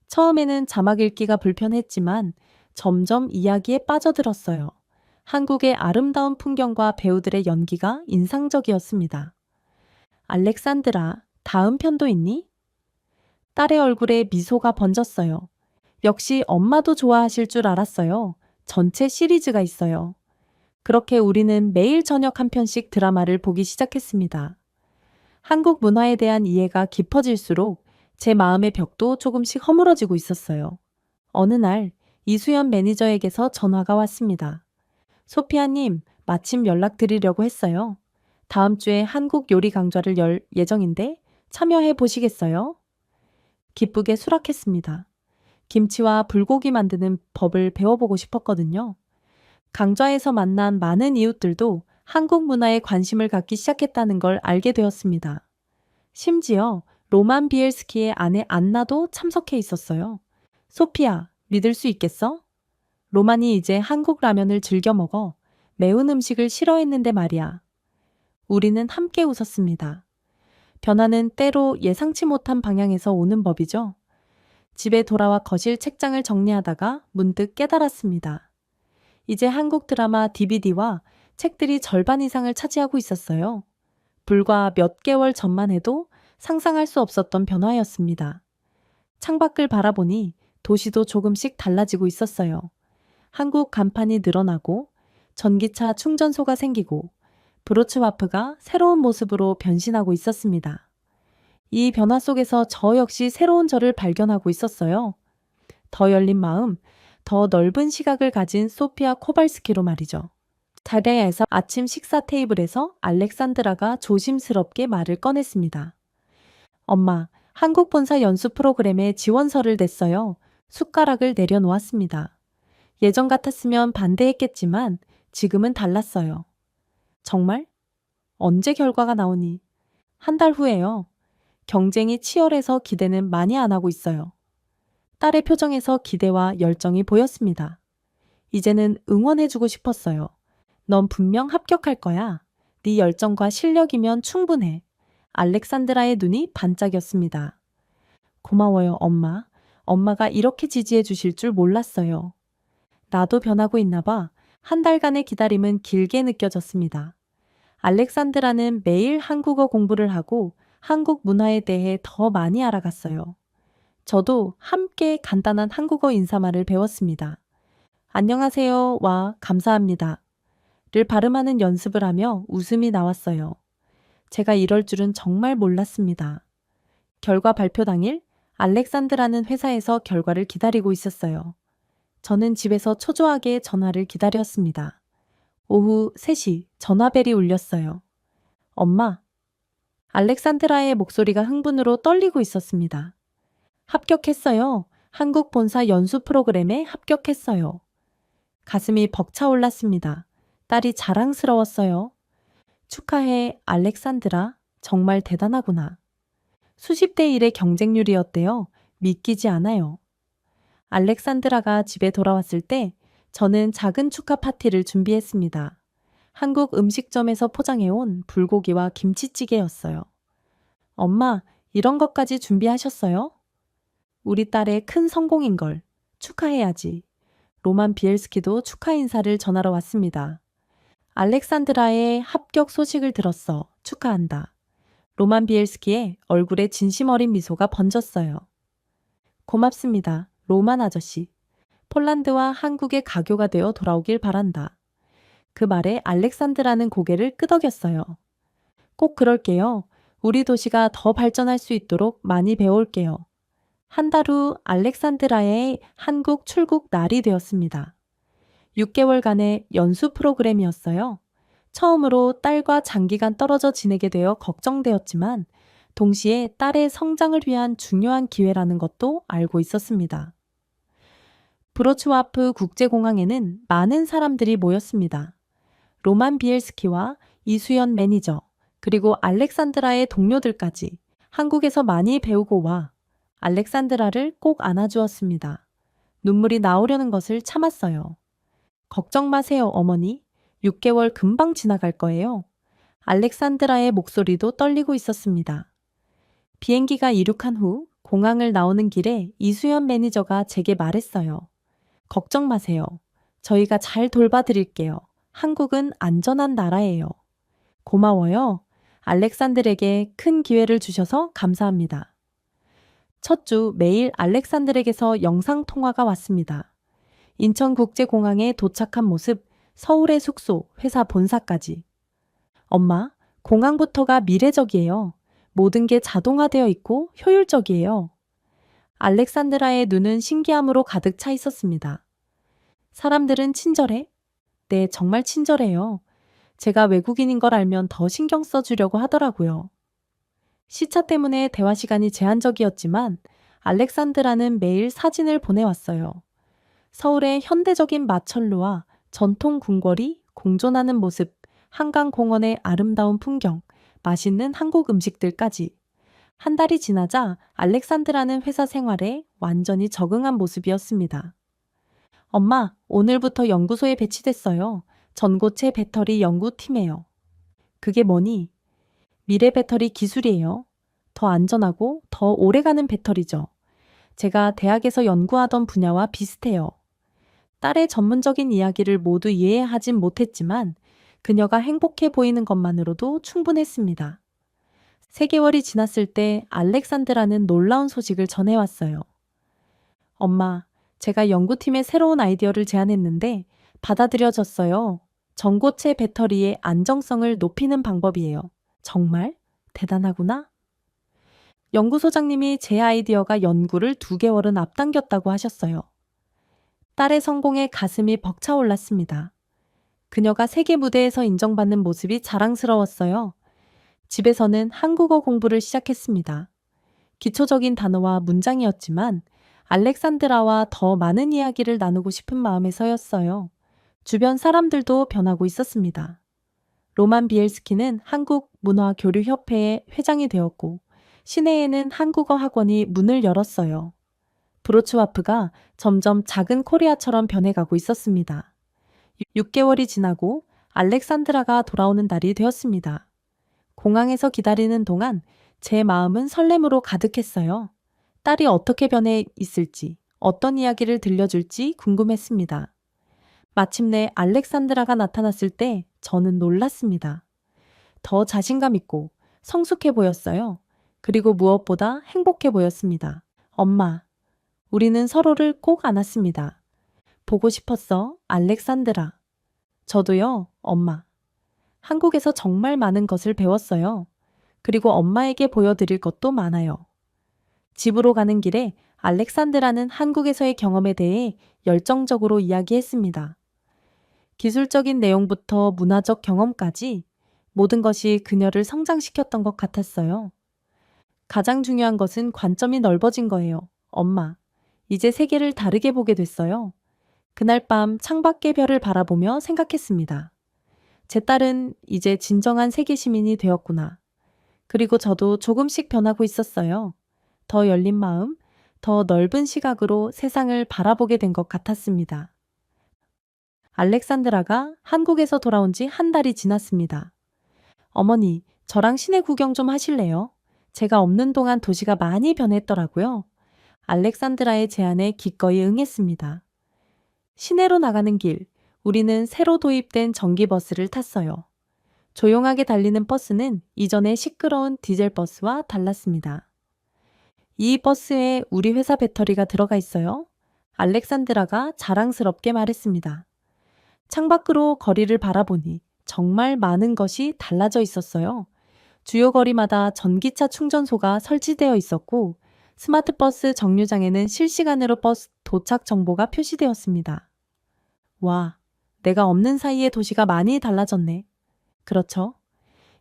처음에는 자막 읽기가 불편했지만 점점 이야기에 빠져들었어요. 한국의 아름다운 풍경과 배우들의 연기가 인상적이었습니다. 알렉산드라, 다음 편도 있니? 딸의 얼굴에 미소가 번졌어요. 역시 엄마도 좋아하실 줄 알았어요. 전체 시리즈가 있어요. 그렇게 우리는 매일 저녁 한 편씩 드라마를 보기 시작했습니다. 한국 문화에 대한 이해가 깊어질수록 제 마음의 벽도 조금씩 허물어지고 있었어요. 어느 날 이수연 매니저에게서 전화가 왔습니다. 소피아님, 마침 연락드리려고 했어요. 다음 주에 한국 요리 강좌를 열 예정인데 참여해 보시겠어요? 기쁘게 수락했습니다. 김치와 불고기 만드는 법을 배워보고 싶었거든요. 강좌에서 만난 많은 이웃들도 한국 문화에 관심을 갖기 시작했다는 걸 알게 되었습니다. 심지어 로만 비엘스키의 아내 안나도 참석해 있었어요. 소피아, 믿을 수 있겠어? 로만이 이제 한국 라면을 즐겨 먹어. 매운 음식을 싫어했는데 말이야. 우리는 함께 웃었습니다. 변화는 때로 예상치 못한 방향에서 오는 법이죠. 집에 돌아와 거실 책장을 정리하다가 문득 깨달았습니다. 이제 한국 드라마 DVD와 책들이 절반 이상을 차지하고 있었어요. 불과 몇 개월 전만 해도 상상할 수 없었던 변화였습니다. 창밖을 바라보니 도시도 조금씩 달라지고 있었어요. 한국 간판이 늘어나고 전기차 충전소가 생기고 브로츠와프가 새로운 모습으로 변신하고 있었습니다. 이 변화 속에서 저 역시 새로운 저를 발견하고 있었어요. 더 열린 마음, 더 넓은 시각을 가진 소피아 코발스키로 말이죠. 자리아에서 아침 식사 테이블에서 알렉산드라가 조심스럽게 말을 꺼냈습니다. 엄마, 한국 본사 연수 프로그램에 지원서를 냈어요. 숟가락을 내려놓았습니다. 예전 같았으면 반대했겠지만 지금은 달랐어요. 정말? 언제 결과가 나오니? 한 달 후에요. 경쟁이 치열해서 기대는 많이 안 하고 있어요. 딸의 표정에서 기대와 열정이 보였습니다. 이제는 응원해주고 싶었어요. 넌 분명 합격할 거야. 네 열정과 실력이면 충분해. 알렉산드라의 눈이 반짝였습니다. 고마워요, 엄마. 엄마가 이렇게 지지해 주실 줄 몰랐어요. 나도 변하고 있나 봐. 한 달간의 기다림은 길게 느껴졌습니다. 알렉산드라는 매일 한국어 공부를 하고 한국 문화에 대해 더 많이 알아갔어요. 저도 함께 간단한 한국어 인사말을 배웠습니다. 안녕하세요와 감사합니다. 를 발음하는 연습을 하며 웃음이 나왔어요. 제가 이럴 줄은 정말 몰랐습니다. 결과 발표 당일 알렉산드라는 회사에서 결과를 기다리고 있었어요. 저는 집에서 초조하게 전화를 기다렸습니다. 오후 3시 전화벨이 울렸어요. 엄마. 알렉산드라의 목소리가 흥분으로 떨리고 있었습니다. 합격했어요. 한국 본사 연수 프로그램에 합격했어요. 가슴이 벅차올랐습니다. 딸이 자랑스러웠어요. 축하해, 알렉산드라. 정말 대단하구나. 수십 대 1의 경쟁률이었대요. 믿기지 않아요. 알렉산드라가 집에 돌아왔을 때 저는 작은 축하 파티를 준비했습니다. 한국 음식점에서 포장해온 불고기와 김치찌개였어요. 엄마, 이런 것까지 준비하셨어요? 우리 딸의 큰 성공인걸. 축하해야지. 로만 비엘스키도 축하 인사를 전하러 왔습니다. 알렉산드라의 합격 소식을 들었어. 축하한다. 로만 비엘스키의 얼굴에 진심 어린 미소가 번졌어요. 고맙습니다. 로만 아저씨. 폴란드와 한국의 가교가 되어 돌아오길 바란다. 그 말에 알렉산드라는 고개를 끄덕였어요. 꼭 그럴게요. 우리 도시가 더 발전할 수 있도록 많이 배울게요. 한 달 후 알렉산드라의 한국 출국 날이 되었습니다. 6개월간의 연수 프로그램이었어요. 처음으로 딸과 장기간 떨어져 지내게 되어 걱정되었지만 동시에 딸의 성장을 위한 중요한 기회라는 것도 알고 있었습니다. 브로츠와프 국제공항에는 많은 사람들이 모였습니다. 로만 비엘스키와 이수연 매니저, 그리고 알렉산드라의 동료들까지 한국에서 많이 배우고 와 알렉산드라를 꼭 안아주었습니다. 눈물이 나오려는 것을 참았어요. 걱정 마세요, 어머니. 6개월 금방 지나갈 거예요. 알렉산드라의 목소리도 떨리고 있었습니다. 비행기가 이륙한 후 공항을 나오는 길에 이수연 매니저가 제게 말했어요. 걱정 마세요. 저희가 잘 돌봐드릴게요. 한국은 안전한 나라예요. 고마워요. 알렉산드에게 큰 기회를 주셔서 감사합니다. 첫 주 매일 알렉산드에게서 영상통화가 왔습니다. 인천국제공항에 도착한 모습, 서울의 숙소, 회사 본사까지. 엄마, 공항부터가 미래적이에요. 모든 게 자동화되어 있고 효율적이에요. 알렉산드라의 눈은 신기함으로 가득 차 있었습니다. 사람들은 친절해? 네, 정말 친절해요. 제가 외국인인 걸 알면 더 신경 써주려고 하더라고요. 시차 때문에 대화 시간이 제한적이었지만 알렉산드라는 매일 사진을 보내왔어요. 서울의 현대적인 마천루와 전통 궁궐이 공존하는 모습, 한강공원의 아름다운 풍경, 맛있는 한국 음식들까지. 한 달이 지나자 알렉산드라는 회사 생활에 완전히 적응한 모습이었습니다. 엄마, 오늘부터 연구소에 배치됐어요. 전고체 배터리 연구팀에요. 그게 뭐니? 미래 배터리 기술이에요. 더 안전하고 더 오래가는 배터리죠. 제가 대학에서 연구하던 분야와 비슷해요. 딸의 전문적인 이야기를 모두 이해하진 못했지만 그녀가 행복해 보이는 것만으로도 충분했습니다. 3개월이 지났을 때 알렉산드라는 놀라운 소식을 전해왔어요. 엄마, 제가 연구팀에 새로운 아이디어를 제안했는데 받아들여졌어요. 전고체 배터리의 안정성을 높이는 방법이에요. 정말 대단하구나. 연구소장님이 제 아이디어가 연구를 2개월은 앞당겼다고 하셨어요. 딸의 성공에 가슴이 벅차올랐습니다. 그녀가 세계 무대에서 인정받는 모습이 자랑스러웠어요. 집에서는 한국어 공부를 시작했습니다. 기초적인 단어와 문장이었지만 알렉산드라와 더 많은 이야기를 나누고 싶은 마음에서였어요. 주변 사람들도 변하고 있었습니다. 로만 비엘스키는 한국문화교류협회의 회장이 되었고 시내에는 한국어 학원이 문을 열었어요. 브로츠와프가 점점 작은 코리아처럼 변해가고 있었습니다. 6개월이 지나고 알렉산드라가 돌아오는 날이 되었습니다. 공항에서 기다리는 동안 제 마음은 설렘으로 가득했어요. 딸이 어떻게 변해 있을지, 어떤 이야기를 들려줄지 궁금했습니다. 마침내 알렉산드라가 나타났을 때 저는 놀랐습니다. 더 자신감 있고 성숙해 보였어요. 그리고 무엇보다 행복해 보였습니다. 엄마, 우리는 서로를 꼭 안았습니다. 보고 싶었어, 알렉산드라. 저도요, 엄마. 한국에서 정말 많은 것을 배웠어요. 그리고 엄마에게 보여드릴 것도 많아요. 집으로 가는 길에 알렉산드라는 한국에서의 경험에 대해 열정적으로 이야기했습니다. 기술적인 내용부터 문화적 경험까지 모든 것이 그녀를 성장시켰던 것 같았어요. 가장 중요한 것은 관점이 넓어진 거예요. 엄마, 이제 세계를 다르게 보게 됐어요. 그날 밤 창밖의 별을 바라보며 생각했습니다. 제 딸은 이제 진정한 세계 시민이 되었구나. 그리고 저도 조금씩 변하고 있었어요. 더 열린 마음, 더 넓은 시각으로 세상을 바라보게 된 것 같았습니다. 알렉산드라가 한국에서 돌아온 지 한 달이 지났습니다. 어머니, 저랑 시내 구경 좀 하실래요? 제가 없는 동안 도시가 많이 변했더라고요. 알렉산드라의 제안에 기꺼이 응했습니다. 시내로 나가는 길, 우리는 새로 도입된 전기버스를 탔어요. 조용하게 달리는 버스는 이전의 시끄러운 디젤 버스와 달랐습니다. 이 버스에 우리 회사 배터리가 들어가 있어요. 알렉산드라가 자랑스럽게 말했습니다. 창밖으로 거리를 바라보니 정말 많은 것이 달라져 있었어요. 주요 거리마다 전기차 충전소가 설치되어 있었고 스마트버스 정류장에는 실시간으로 버스 도착 정보가 표시되었습니다. 와, 내가 없는 사이에 도시가 많이 달라졌네. 그렇죠.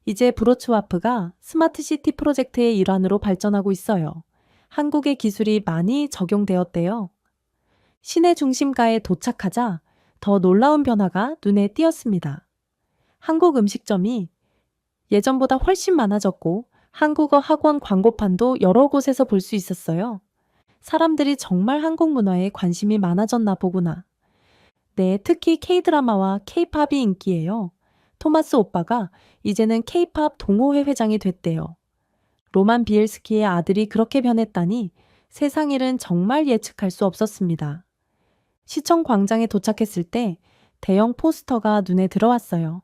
이제 브로츠와프가 스마트시티 프로젝트의 일환으로 발전하고 있어요. 한국의 기술이 많이 적용되었대요. 시내 중심가에 도착하자 더 놀라운 변화가 눈에 띄었습니다. 한국 음식점이 예전보다 훨씬 많아졌고 한국어 학원 광고판도 여러 곳에서 볼 수 있었어요. 사람들이 정말 한국 문화에 관심이 많아졌나 보구나. 네, 특히 K-드라마와 K-팝이 인기예요. 토마스 오빠가 이제는 K-팝 동호회 회장이 됐대요. 로만 비엘스키의 아들이 그렇게 변했다니 세상 일은 정말 예측할 수 없었습니다. 시청 광장에 도착했을 때 대형 포스터가 눈에 들어왔어요.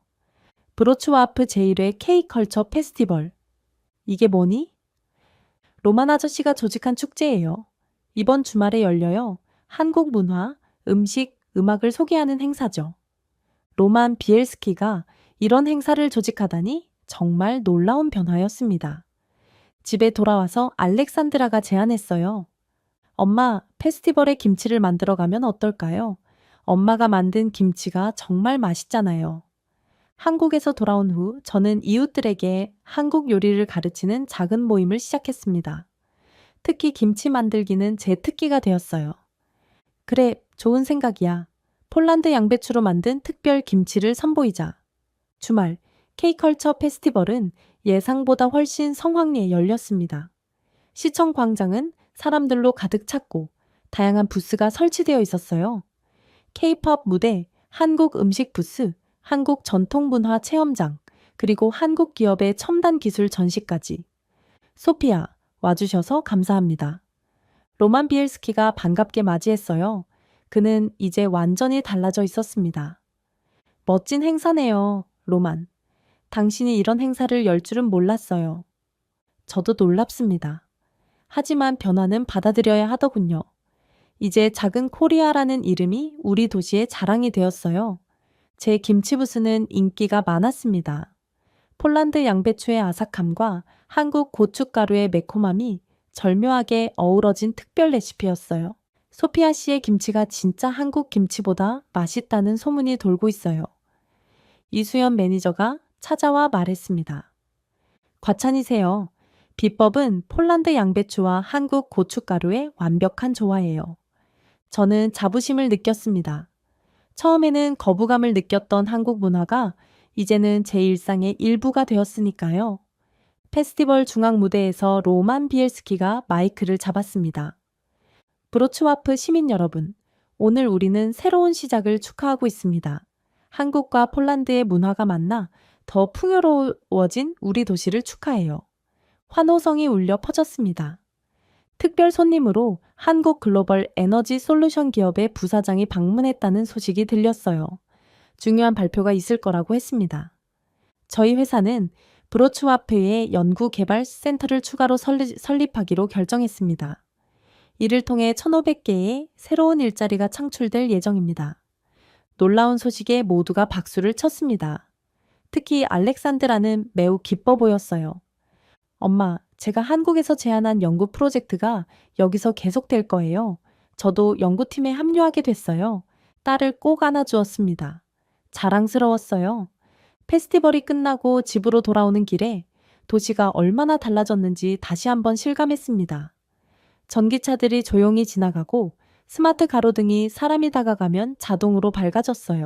브로츠와프 제1회 K-컬처 페스티벌. 이게 뭐니? 로만 아저씨가 조직한 축제예요. 이번 주말에 열려요. 한국 문화, 음식, 음악을 소개하는 행사죠. 로만 비엘스키가 이런 행사를 조직하다니 정말 놀라운 변화였습니다. 집에 돌아와서 알렉산드라가 제안했어요. 엄마, 페스티벌에 김치를 만들어 가면 어떨까요? 엄마가 만든 김치가 정말 맛있잖아요. 한국에서 돌아온 후 저는 이웃들에게 한국 요리를 가르치는 작은 모임을 시작했습니다. 특히 김치 만들기는 제 특기가 되었어요. 그래, 좋은 생각이야. 폴란드 양배추로 만든 특별 김치를 선보이자. 주말 K컬처 페스티벌은 예상보다 훨씬 성황리에 열렸습니다. 시청 광장은 사람들로 가득 찼고 다양한 부스가 설치되어 있었어요. K-팝 무대, 한국 음식 부스, 한국 전통 문화 체험장, 그리고 한국 기업의 첨단 기술 전시까지. 소피아, 와주셔서 감사합니다. 로만 비엘스키가 반갑게 맞이했어요. 그는 이제 완전히 달라져 있었습니다. 멋진 행사네요, 로만. 당신이 이런 행사를 열 줄은 몰랐어요. 저도 놀랍습니다. 하지만 변화는 받아들여야 하더군요. 이제 작은 코리아라는 이름이 우리 도시의 자랑이 되었어요. 제 김치부스는 인기가 많았습니다. 폴란드 양배추의 아삭함과 한국 고춧가루의 매콤함이 절묘하게 어우러진 특별 레시피였어요. 소피아 씨의 김치가 진짜 한국 김치보다 맛있다는 소문이 돌고 있어요. 이수연 매니저가 찾아와 말했습니다. 과찬이세요. 비법은 폴란드 양배추와 한국 고춧가루의 완벽한 조화예요. 저는 자부심을 느꼈습니다. 처음에는 거부감을 느꼈던 한국 문화가 이제는 제 일상의 일부가 되었으니까요. 페스티벌 중앙 무대에서 로만 비엘스키가 마이크를 잡았습니다. 브로츠와프 시민 여러분, 오늘 우리는 새로운 시작을 축하하고 있습니다. 한국과 폴란드의 문화가 만나 더 풍요로워진 우리 도시를 축하해요. 환호성이 울려 퍼졌습니다. 특별 손님으로 한국 글로벌 에너지 솔루션 기업의 부사장이 방문했다는 소식이 들렸어요. 중요한 발표가 있을 거라고 했습니다. 저희 회사는 브로츠와프의 연구개발 센터를 추가로 설립하기로 결정했습니다. 이를 통해 1,500개의 새로운 일자리가 창출될 예정입니다. 놀라운 소식에 모두가 박수를 쳤습니다. 특히 알렉산드라는 매우 기뻐 보였어요. 엄마, 제가 한국에서 제안한 연구 프로젝트가 여기서 계속될 거예요. 저도 연구팀에 합류하게 됐어요. 딸을 꼭 안아주었습니다. 자랑스러웠어요. 페스티벌이 끝나고 집으로 돌아오는 길에 도시가 얼마나 달라졌는지 다시 한번 실감했습니다. 전기차들이 조용히 지나가고 스마트 가로등이 사람이 다가가면 자동으로 밝아졌어요.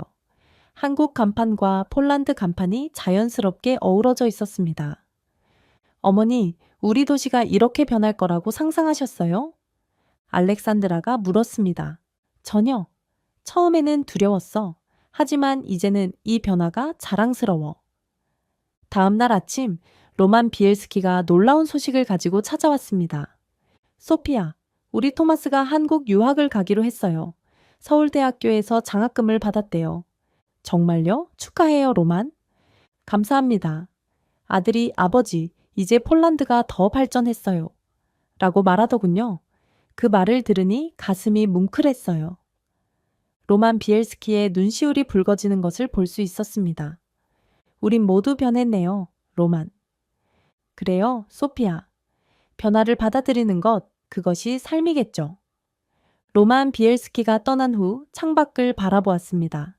한국 간판과 폴란드 간판이 자연스럽게 어우러져 있었습니다. 어머니, 우리 도시가 이렇게 변할 거라고 상상하셨어요? 알렉산드라가 물었습니다. 전혀. 처음에는 두려웠어. 하지만 이제는 이 변화가 자랑스러워. 다음 날 아침, 로만 비엘스키가 놀라운 소식을 가지고 찾아왔습니다. 소피아, 우리 토마스가 한국 유학을 가기로 했어요. 서울대학교에서 장학금을 받았대요. 정말요? 축하해요, 로만. 감사합니다. 아들이 아버지, 이제 폴란드가 더 발전했어요. 라고 말하더군요. 그 말을 들으니 가슴이 뭉클했어요. 로만 비엘스키의 눈시울이 붉어지는 것을 볼 수 있었습니다. 우린 모두 변했네요, 로만. 그래요, 소피아. 변화를 받아들이는 것, 그것이 삶이겠죠. 로만 비엘스키가 떠난 후 창밖을 바라보았습니다.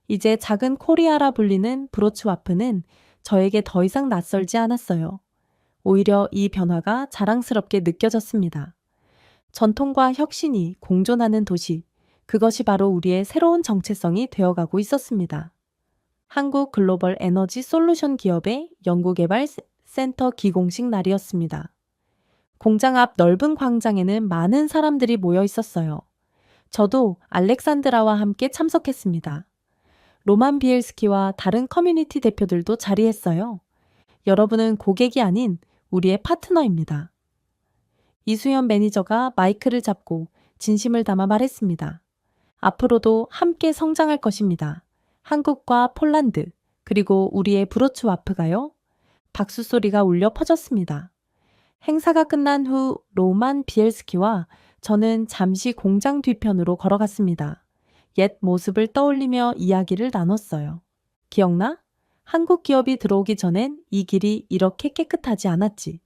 이제 작은 코리아라 불리는 브로츠와프는 저에게 더 이상 낯설지 않았어요. 오히려 이 변화가 자랑스럽게 느껴졌습니다. 전통과 혁신이 공존하는 도시, 그것이 바로 우리의 새로운 정체성이 되어가고 있었습니다. 한국 글로벌 에너지 솔루션 기업의 연구개발 센터 기공식 날이었습니다. 공장 앞 넓은 광장에는 많은 사람들이 모여 있었어요. 저도 알렉산드라와 함께 참석했습니다. 로만 비엘스키와 다른 커뮤니티 대표들도 자리했어요. 여러분은 고객이 아닌 우리의 파트너입니다. 이수연 매니저가 마이크를 잡고 진심을 담아 말했습니다. 앞으로도 함께 성장할 것입니다. 한국과 폴란드, 그리고 우리의 브로츠와프가요. 박수 소리가 울려 퍼졌습니다. 행사가 끝난 후 로만 비엘스키와 저는 잠시 공장 뒤편으로 걸어갔습니다. 옛 모습을 떠올리며 이야기를 나눴어요. 기억나? 한국 기업이 들어오기 전엔 이 길이 이렇게 깨끗하지 않았지.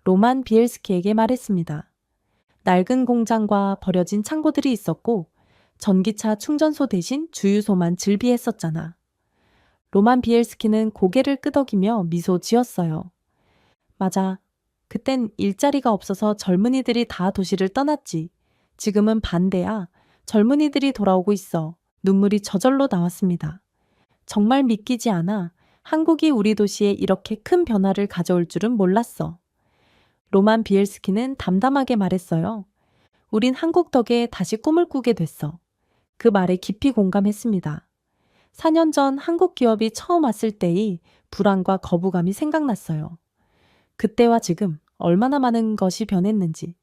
로만 비엘스키에게 말했습니다. 낡은 공장과 버려진 창고들이 있었고 전기차 충전소 대신 주유소만 즐비했었잖아. 로만 비엘스키는 고개를 끄덕이며 미소 지었어요. 맞아. 그땐 일자리가 없어서 젊은이들이 다 도시를 떠났지. 지금은 반대야. 젊은이들이 돌아오고 있어. 눈물이 저절로 나왔습니다. 정말 믿기지 않아. 한국이 우리 도시에 이렇게 큰 변화를 가져올 줄은 몰랐어. 로만 비엘스키는 담담하게 말했어요. 우린 한국 덕에 다시 꿈을 꾸게 됐어. 그 말에 깊이 공감했습니다. 4년 전 한국 기업이 처음 왔을 때의 불안과 거부감이 생각났어요. 그때와 지금 얼마나 많은 것이 변했는지.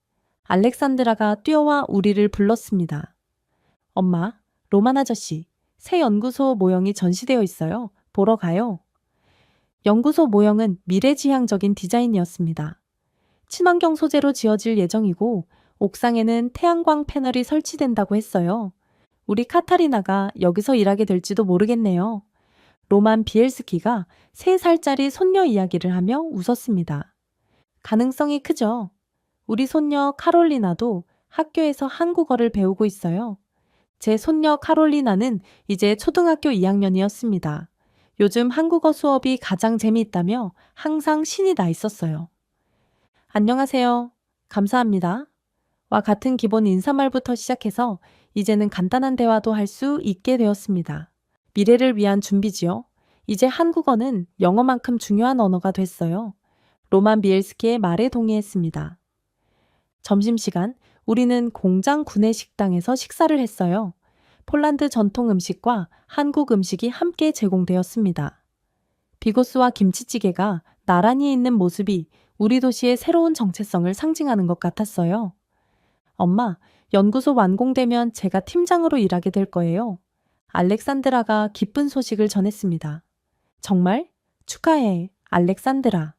알렉산드라가 뛰어와 우리를 불렀습니다. 엄마, 로만 아저씨, 새 연구소 모형이 전시되어 있어요. 보러 가요. 연구소 모형은 미래지향적인 디자인이었습니다. 친환경 소재로 지어질 예정이고 옥상에는 태양광 패널이 설치된다고 했어요. 우리 카타리나가 여기서 일하게 될지도 모르겠네요. 로만 비엘스키가 3살짜리 손녀 이야기를 하며 웃었습니다. 가능성이 크죠. 우리 손녀 카롤리나도 학교에서 한국어를 배우고 있어요. 제 손녀 카롤리나는 이제 초등학교 2학년이었습니다. 요즘 한국어 수업이 가장 재미있다며 항상 신이 나 있었어요. 안녕하세요. 감사합니다. 와 같은 기본 인사말부터 시작해서 이제는 간단한 대화도 할 수 있게 되었습니다. 미래를 위한 준비지요. 이제 한국어는 영어만큼 중요한 언어가 됐어요. 로만 비엘스키의 말에 동의했습니다. 점심시간, 우리는 공장 구내 식당에서 식사를 했어요. 폴란드 전통 음식과 한국 음식이 함께 제공되었습니다. 비고스와 김치찌개가 나란히 있는 모습이 우리 도시의 새로운 정체성을 상징하는 것 같았어요. 엄마, 연구소 완공되면 제가 팀장으로 일하게 될 거예요. 알렉산드라가 기쁜 소식을 전했습니다. 정말? 축하해, 알렉산드라.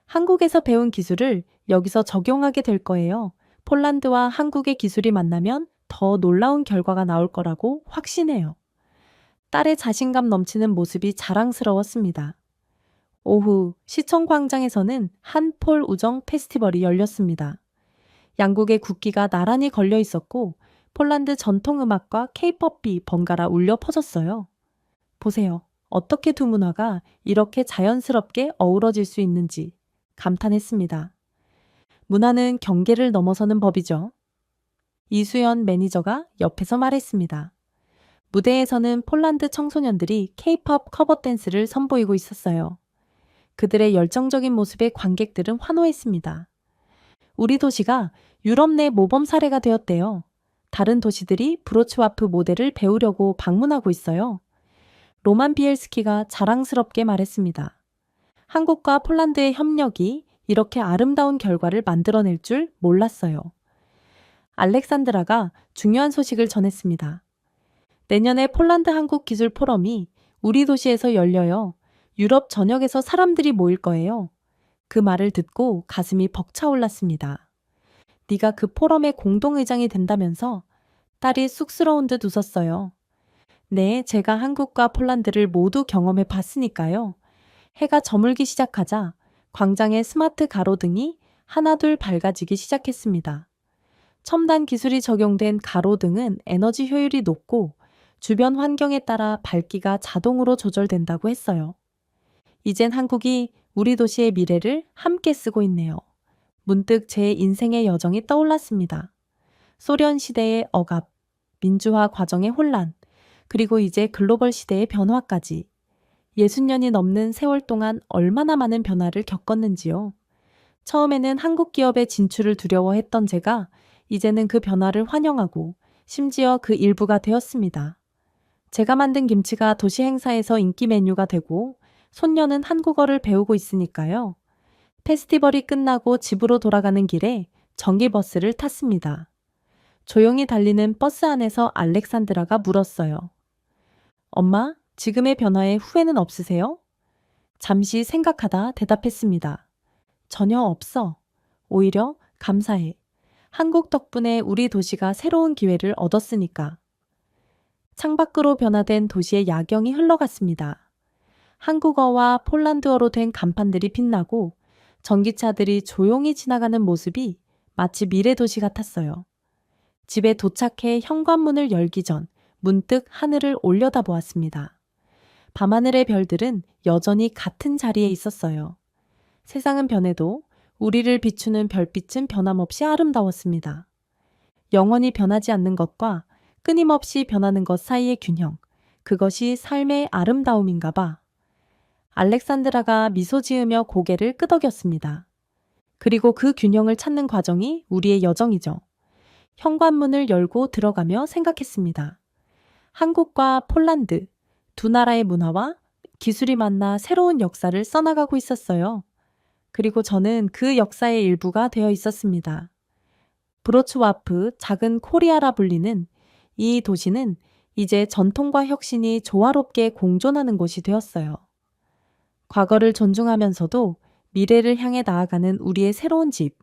한국에서 배운 기술을 여기서 적용하게 될 거예요. 폴란드와 한국의 기술이 만나면 더 놀라운 결과가 나올 거라고 확신해요. 딸의 자신감 넘치는 모습이 자랑스러웠습니다. 오후 시청 광장에서는 한폴 우정 페스티벌이 열렸습니다. 양국의 국기가 나란히 걸려 있었고 폴란드 전통음악과 케이팝이 번갈아 울려 퍼졌어요. 보세요. 어떻게 두 문화가 이렇게 자연스럽게 어우러질 수 있는지 감탄했습니다. 문화는 경계를 넘어서는 법이죠. 이수연 매니저가 옆에서 말했습니다. 무대에서는 폴란드 청소년들이 케이팝 커버 댄스를 선보이고 있었어요. 그들의 열정적인 모습에 관객들은 환호했습니다. 우리 도시가 유럽 내 모범 사례가 되었대요. 다른 도시들이 브로츠와프 모델을 배우려고 방문하고 있어요. 로만 비엘스키가 자랑스럽게 말했습니다. 한국과 폴란드의 협력이 이렇게 아름다운 결과를 만들어낼 줄 몰랐어요. 알렉산드라가 중요한 소식을 전했습니다. 내년에 폴란드 한국 기술 포럼이 우리 도시에서 열려요. 유럽 전역에서 사람들이 모일 거예요. 그 말을 듣고 가슴이 벅차올랐습니다. 네가 그 포럼의 공동의장이 된다면서? 딸이 쑥스러운 듯 웃었어요. 네, 제가 한국과 폴란드를 모두 경험해 봤으니까요. 해가 저물기 시작하자 광장의 스마트 가로등이 하나둘 밝아지기 시작했습니다. 첨단 기술이 적용된 가로등은 에너지 효율이 높고 주변 환경에 따라 밝기가 자동으로 조절된다고 했어요. 이젠 한국이 우리 도시의 미래를 함께 쓰고 있네요. 문득 제 인생의 여정이 떠올랐습니다. 소련 시대의 억압, 민주화 과정의 혼란, 그리고 이제 글로벌 시대의 변화까지 60년이 넘는 세월 동안 얼마나 많은 변화를 겪었는지요. 처음에는 한국 기업의 진출을 두려워했던 제가 이제는 그 변화를 환영하고 심지어 그 일부가 되었습니다. 제가 만든 김치가 도시 행사에서 인기 메뉴가 되고 손녀는 한국어를 배우고 있으니까요. 페스티벌이 끝나고 집으로 돌아가는 길에 전기버스를 탔습니다. 조용히 달리는 버스 안에서 알렉산드라가 물었어요. 엄마, 지금의 변화에 후회는 없으세요? 잠시 생각하다 대답했습니다. 전혀 없어. 오히려 감사해. 한국 덕분에 우리 도시가 새로운 기회를 얻었으니까. 창밖으로 변화된 도시의 야경이 흘러갔습니다. 한국어와 폴란드어로 된 간판들이 빛나고 전기차들이 조용히 지나가는 모습이 마치 미래 도시 같았어요. 집에 도착해 현관문을 열기 전 문득 하늘을 올려다보았습니다. 밤하늘의 별들은 여전히 같은 자리에 있었어요. 세상은 변해도 우리를 비추는 별빛은 변함없이 아름다웠습니다. 영원히 변하지 않는 것과 끊임없이 변하는 것 사이의 균형, 그것이 삶의 아름다움인가 봐. 알렉산드라가 미소 지으며 고개를 끄덕였습니다. 그리고 그 균형을 찾는 과정이 우리의 여정이죠. 현관문을 열고 들어가며 생각했습니다. 한국과 폴란드, 두 나라의 문화와 기술이 만나 새로운 역사를 써나가고 있었어요. 그리고 저는 그 역사의 일부가 되어 있었습니다. 브로츠와프, 작은 코리아라 불리는 이 도시는 이제 전통과 혁신이 조화롭게 공존하는 곳이 되었어요. 과거를 존중하면서도 미래를 향해 나아가는 우리의 새로운 집,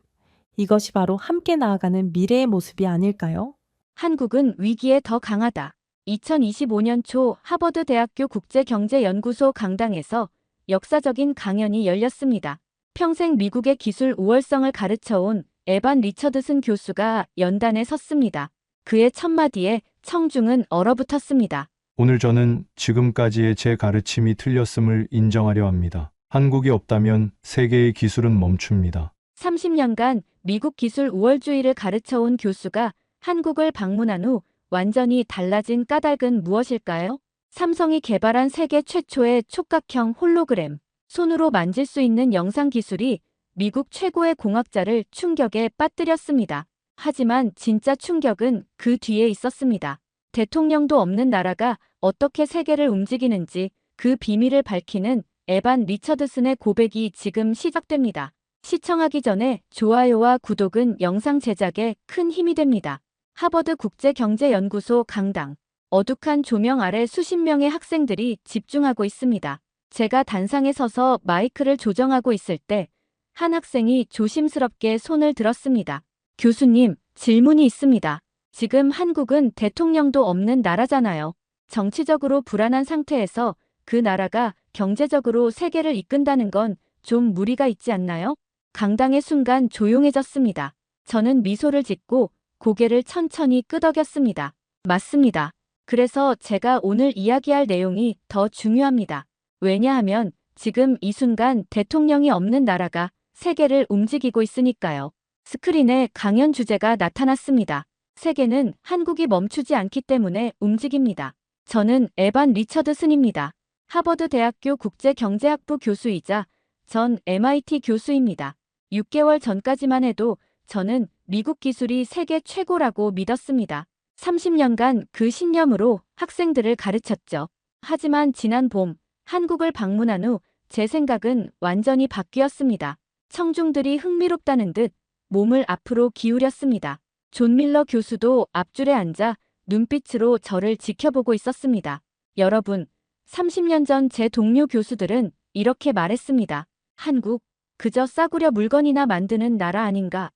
이것이 바로 함께 나아가는 미래의 모습이 아닐까요? 한국은 위기에 더 강하다. 2025년 초 하버드 대학교 국제경제연구소 강당에서 역사적인 강연이 열렸습니다. 평생 미국의 기술 우월성을 가르쳐온 에반 리처드슨 교수가 연단에 섰습니다. 그의 첫마디에 청중은 얼어붙었습니다. 오늘 저는 지금까지의 제 가르침이 틀렸음을 인정하려 합니다. 한국이 없다면 세계의 기술은 멈춥니다. 30년간 미국 기술 우월주의를 가르쳐온 교수가 한국을 방문한 후 완전히 달라진 까닭은 무엇일까요? 삼성이 개발한 세계 최초의 촉각형 홀로그램, 손으로 만질 수 있는 영상 기술이 미국 최고의 공학자를 충격에 빠뜨렸습니다. 하지만 진짜 충격은 그 뒤에 있었습니다. 대통령도 없는 나라가 어떻게 세계를 움직이는지 그 비밀을 밝히는 에반 리처드슨의 고백이 지금 시작됩니다. 시청하기 전에 좋아요와 구독은 영상 제작에 큰 힘이 됩니다. 하버드 국제경제연구소 강당. 어둑한 조명 아래 수십 명의 학생들이 집중하고 있습니다. 제가 단상에 서서 마이크를 조정하고 있을 때 한 학생이 조심스럽게 손을 들었습니다. 교수님, 질문이 있습니다. 지금 한국은 대통령도 없는 나라잖아요. 정치적으로 불안한 상태에서 그 나라가 경제적으로 세계를 이끈다는 건 좀 무리가 있지 않나요? 강당의 순간 조용해졌습니다. 저는 미소를 짓고 고개를 천천히 끄덕였습니다. 맞습니다. 그래서 제가 오늘 이야기할 내용이 더 중요합니다. 왜냐하면 지금 이 순간 대통령이 없는 나라가 세계를 움직이고 있으니까요. 스크린에 강연 주제가 나타났습니다. 세계는 한국이 멈추지 않기 때문에 움직입니다. 저는 에반 리처드슨입니다. 하버드 대학교 국제경제학부 교수이자 전 MIT 교수입니다. 6개월 전까지만 해도 저는 미국 기술이 세계 최고라고 믿었습니다. 30년간 그 신념으로 학생들을 가르쳤죠. 하지만 지난 봄 한국을 방문한 후 제 생각은 완전히 바뀌었습니다. 청중들이 흥미롭다는 듯 몸을 앞으로 기울였습니다. 존 밀러 교수도 앞줄에 앉아 눈빛으로 저를 지켜보고 있었습니다. 여러분, 30년 전 제 동료 교수들은 이렇게 말했습니다. 한국, 그저 싸구려 물건이나 만드는 나라 아닌가.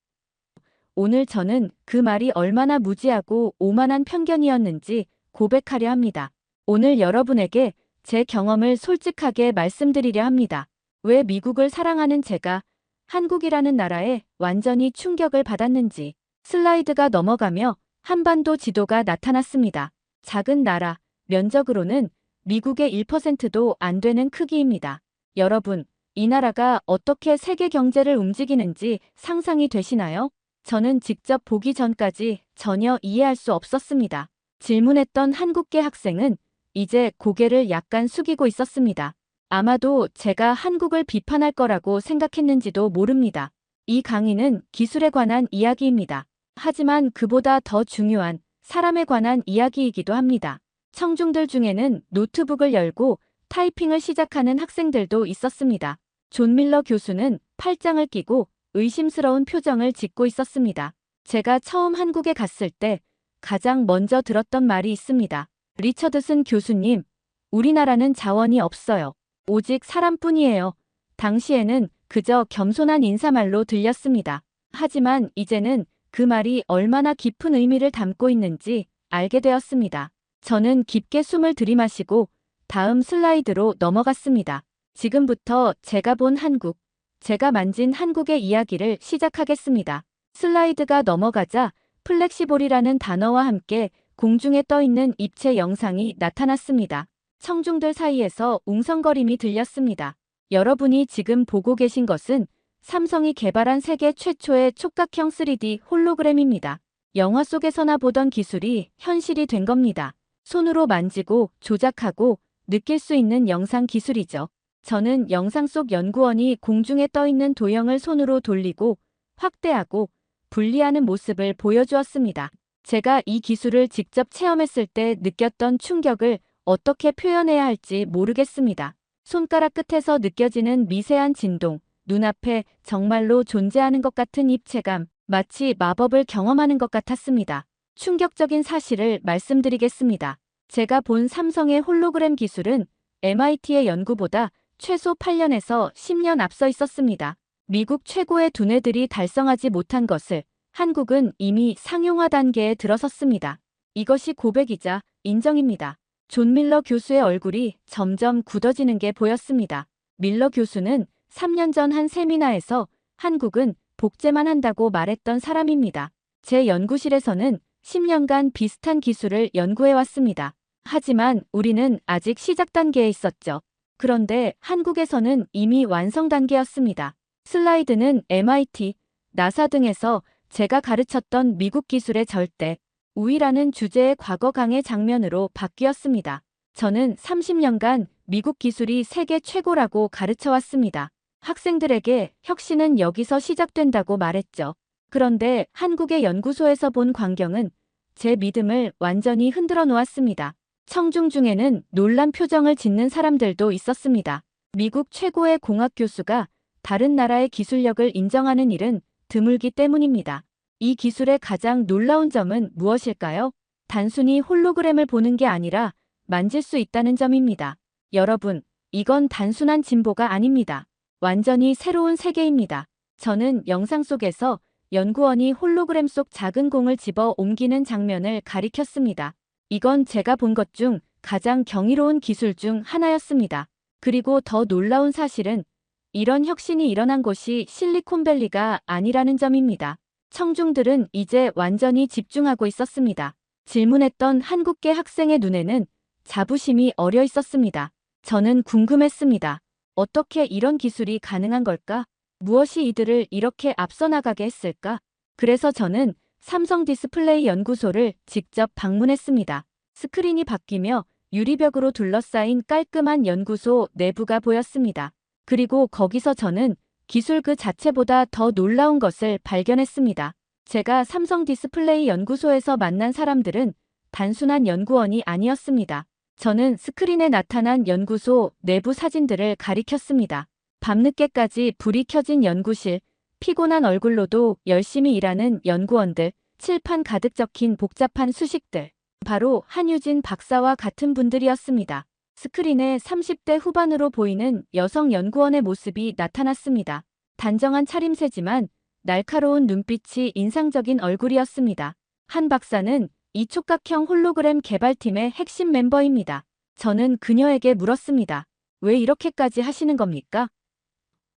오늘 저는 그 말이 얼마나 무지하고 오만한 편견이었는지 고백하려 합니다. 오늘 여러분에게 제 경험을 솔직하게 말씀드리려 합니다. 왜 미국을 사랑하는 제가 한국이라는 나라에 완전히 충격을 받았는지. 슬라이드가 넘어가며 한반도 지도가 나타났습니다. 작은 나라, 면적으로는 미국의 1%도 안 되는 크기입니다. 여러분, 이 나라가 어떻게 세계 경제를 움직이는지 상상이 되시나요? 저는 직접 보기 전까지 전혀 이해할 수 없었습니다. 질문했던 한국계 학생은 이제 고개를 약간 숙이고 있었습니다. 아마도 제가 한국을 비판할 거라고 생각했는지도 모릅니다. 이 강의는 기술에 관한 이야기입니다. 하지만 그보다 더 중요한 사람에 관한 이야기이기도 합니다. 청중들 중에는 노트북을 열고 타이핑을 시작하는 학생들도 있었습니다. 존 밀러 교수는 팔짱을 끼고 의심스러운 표정을 짓고 있었습니다. 제가 처음 한국에 갔을 때 가장 먼저 들었던 말이 있습니다. 리처드슨 교수님, 우리나라는 자원이 없어요. 오직 사람뿐이에요. 당시에는 그저 겸손한 인사말로 들렸습니다. 하지만 이제는 그 말이 얼마나 깊은 의미를 담고 있는지 알게 되었습니다. 저는 깊게 숨을 들이마시고 다음 슬라이드로 넘어갔습니다. 지금부터 제가 본 한국, 제가 만진 한국의 이야기를 시작하겠습니다. 슬라이드가 넘어가자 플렉시볼이라는 단어와 함께 공중에 떠 있는 입체 영상이 나타났습니다. 청중들 사이에서 웅성거림이 들렸습니다. 여러분이 지금 보고 계신 것은 삼성이 개발한 세계 최초의 촉각형 3D 홀로그램입니다. 영화 속에서나 보던 기술이 현실이 된 겁니다. 손으로 만지고 조작하고 느낄 수 있는 영상 기술이죠. 저는 영상 속 연구원이 공중에 떠 있는 도형을 손으로 돌리고 확대하고 분리하는 모습을 보여주었습니다. 제가 이 기술을 직접 체험했을 때 느꼈던 충격을 어떻게 표현해야 할지 모르겠습니다. 손가락 끝에서 느껴지는 미세한 진동, 눈앞에 정말로 존재하는 것 같은 입체감, 마치 마법을 경험하는 것 같았습니다. 충격적인 사실을 말씀드리겠습니다. 제가 본 삼성의 홀로그램 기술은 MIT의 연구보다 최소 8년에서 10년 앞서 있었습니다. 미국 최고의 두뇌들이 달성하지 못한 것을 한국은 이미 상용화 단계에 들어섰습니다. 이것이 고백이자 인정입니다. 존 밀러 교수의 얼굴이 점점 굳어지는 게 보였습니다. 밀러 교수는 3년 전 한 세미나에서 한국은 복제만 한다고 말했던 사람입니다. 제 연구실에서는 10년간 비슷한 기술을 연구해왔습니다. 하지만 우리는 아직 시작 단계에 있었죠. 그런데 한국에서는 이미 완성 단계였습니다. 슬라이드는 MIT, 나사 등에서 제가 가르쳤던 미국 기술의 절대 우위라는 주제의 과거 강의 장면으로 바뀌었습니다. 저는 30년간 미국 기술이 세계 최고라고 가르쳐왔습니다. 학생들에게 혁신은 여기서 시작된다고 말했죠. 그런데 한국의 연구소에서 본 광경은 제 믿음을 완전히 흔들어 놓았습니다. 청중 중에는 놀란 표정을 짓는 사람들도 있었습니다. 미국 최고의 공학 교수가 다른 나라의 기술력을 인정하는 일은 드물기 때문입니다. 이 기술의 가장 놀라운 점은 무엇일까요? 단순히 홀로그램을 보는 게 아니라 만질 수 있다는 점입니다. 여러분, 이건 단순한 진보가 아닙니다. 완전히 새로운 세계입니다. 저는 영상 속에서 연구원이 홀로그램 속 작은 공을 집어 옮기는 장면을 가리켰습니다. 이건 제가 본 것 중 가장 경이로운 기술 중 하나였습니다. 그리고 더 놀라운 사실은 이런 혁신이 일어난 곳이 실리콘밸리가 아니라는 점입니다. 청중들은 이제 완전히 집중하고 있었습니다. 질문했던 한국계 학생의 눈에는 자부심이 어려 있었습니다. 저는 궁금했습니다. 어떻게 이런 기술이 가능한 걸까? 무엇이 이들을 이렇게 앞서 나가게 했을까? 그래서 저는 삼성 디스플레이 연구소를 직접 방문했습니다. 스크린이 바뀌며 유리벽으로 둘러싸인 깔끔한 연구소 내부가 보였습니다. 그리고 거기서 저는 기술 그 자체보다 더 놀라운 것을 발견했습니다. 제가 삼성 디스플레이 연구소에서 만난 사람들은 단순한 연구원이 아니었습니다. 저는 스크린에 나타난 연구소 내부 사진들을 가리켰습니다. 밤늦게까지 불이 켜진 연구실, 피곤한 얼굴로도 열심히 일하는 연구원들, 칠판 가득 적힌 복잡한 수식들. 바로 한유진 박사와 같은 분들이었습니다. 스크린에 30대 후반으로 보이는 여성 연구원의 모습이 나타났습니다. 단정한 차림새지만 날카로운 눈빛이 인상적인 얼굴이었습니다. 한 박사는 이 촉각형 홀로그램 개발팀의 핵심 멤버입니다. 저는 그녀에게 물었습니다. 왜 이렇게까지 하시는 겁니까?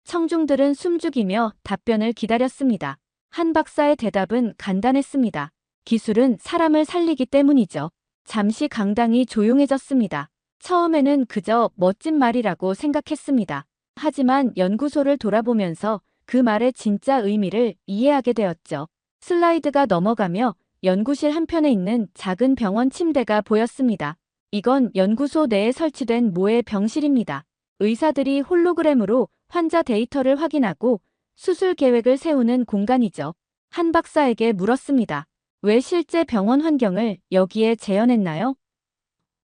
청중들은 숨죽이며 답변을 기다렸습니다. 한 박사의 대답은 간단했습니다. 기술은 사람을 살리기 때문이죠. 잠시 강당이 조용해졌습니다. 처음에는 그저 멋진 말이라고 생각했습니다. 하지만 연구소를 돌아보면서 그 말의 진짜 의미를 이해하게 되었죠. 슬라이드가 넘어가며 연구실 한편에 있는 작은 병원 침대가 보였습니다. 이건 연구소 내에 설치된 모의 병실입니다. 의사들이 홀로그램으로 환자 데이터를 확인하고 수술 계획을 세우는 공간이죠. 한 박사에게 물었습니다. 왜 실제 병원 환경을 여기에 재현했나요?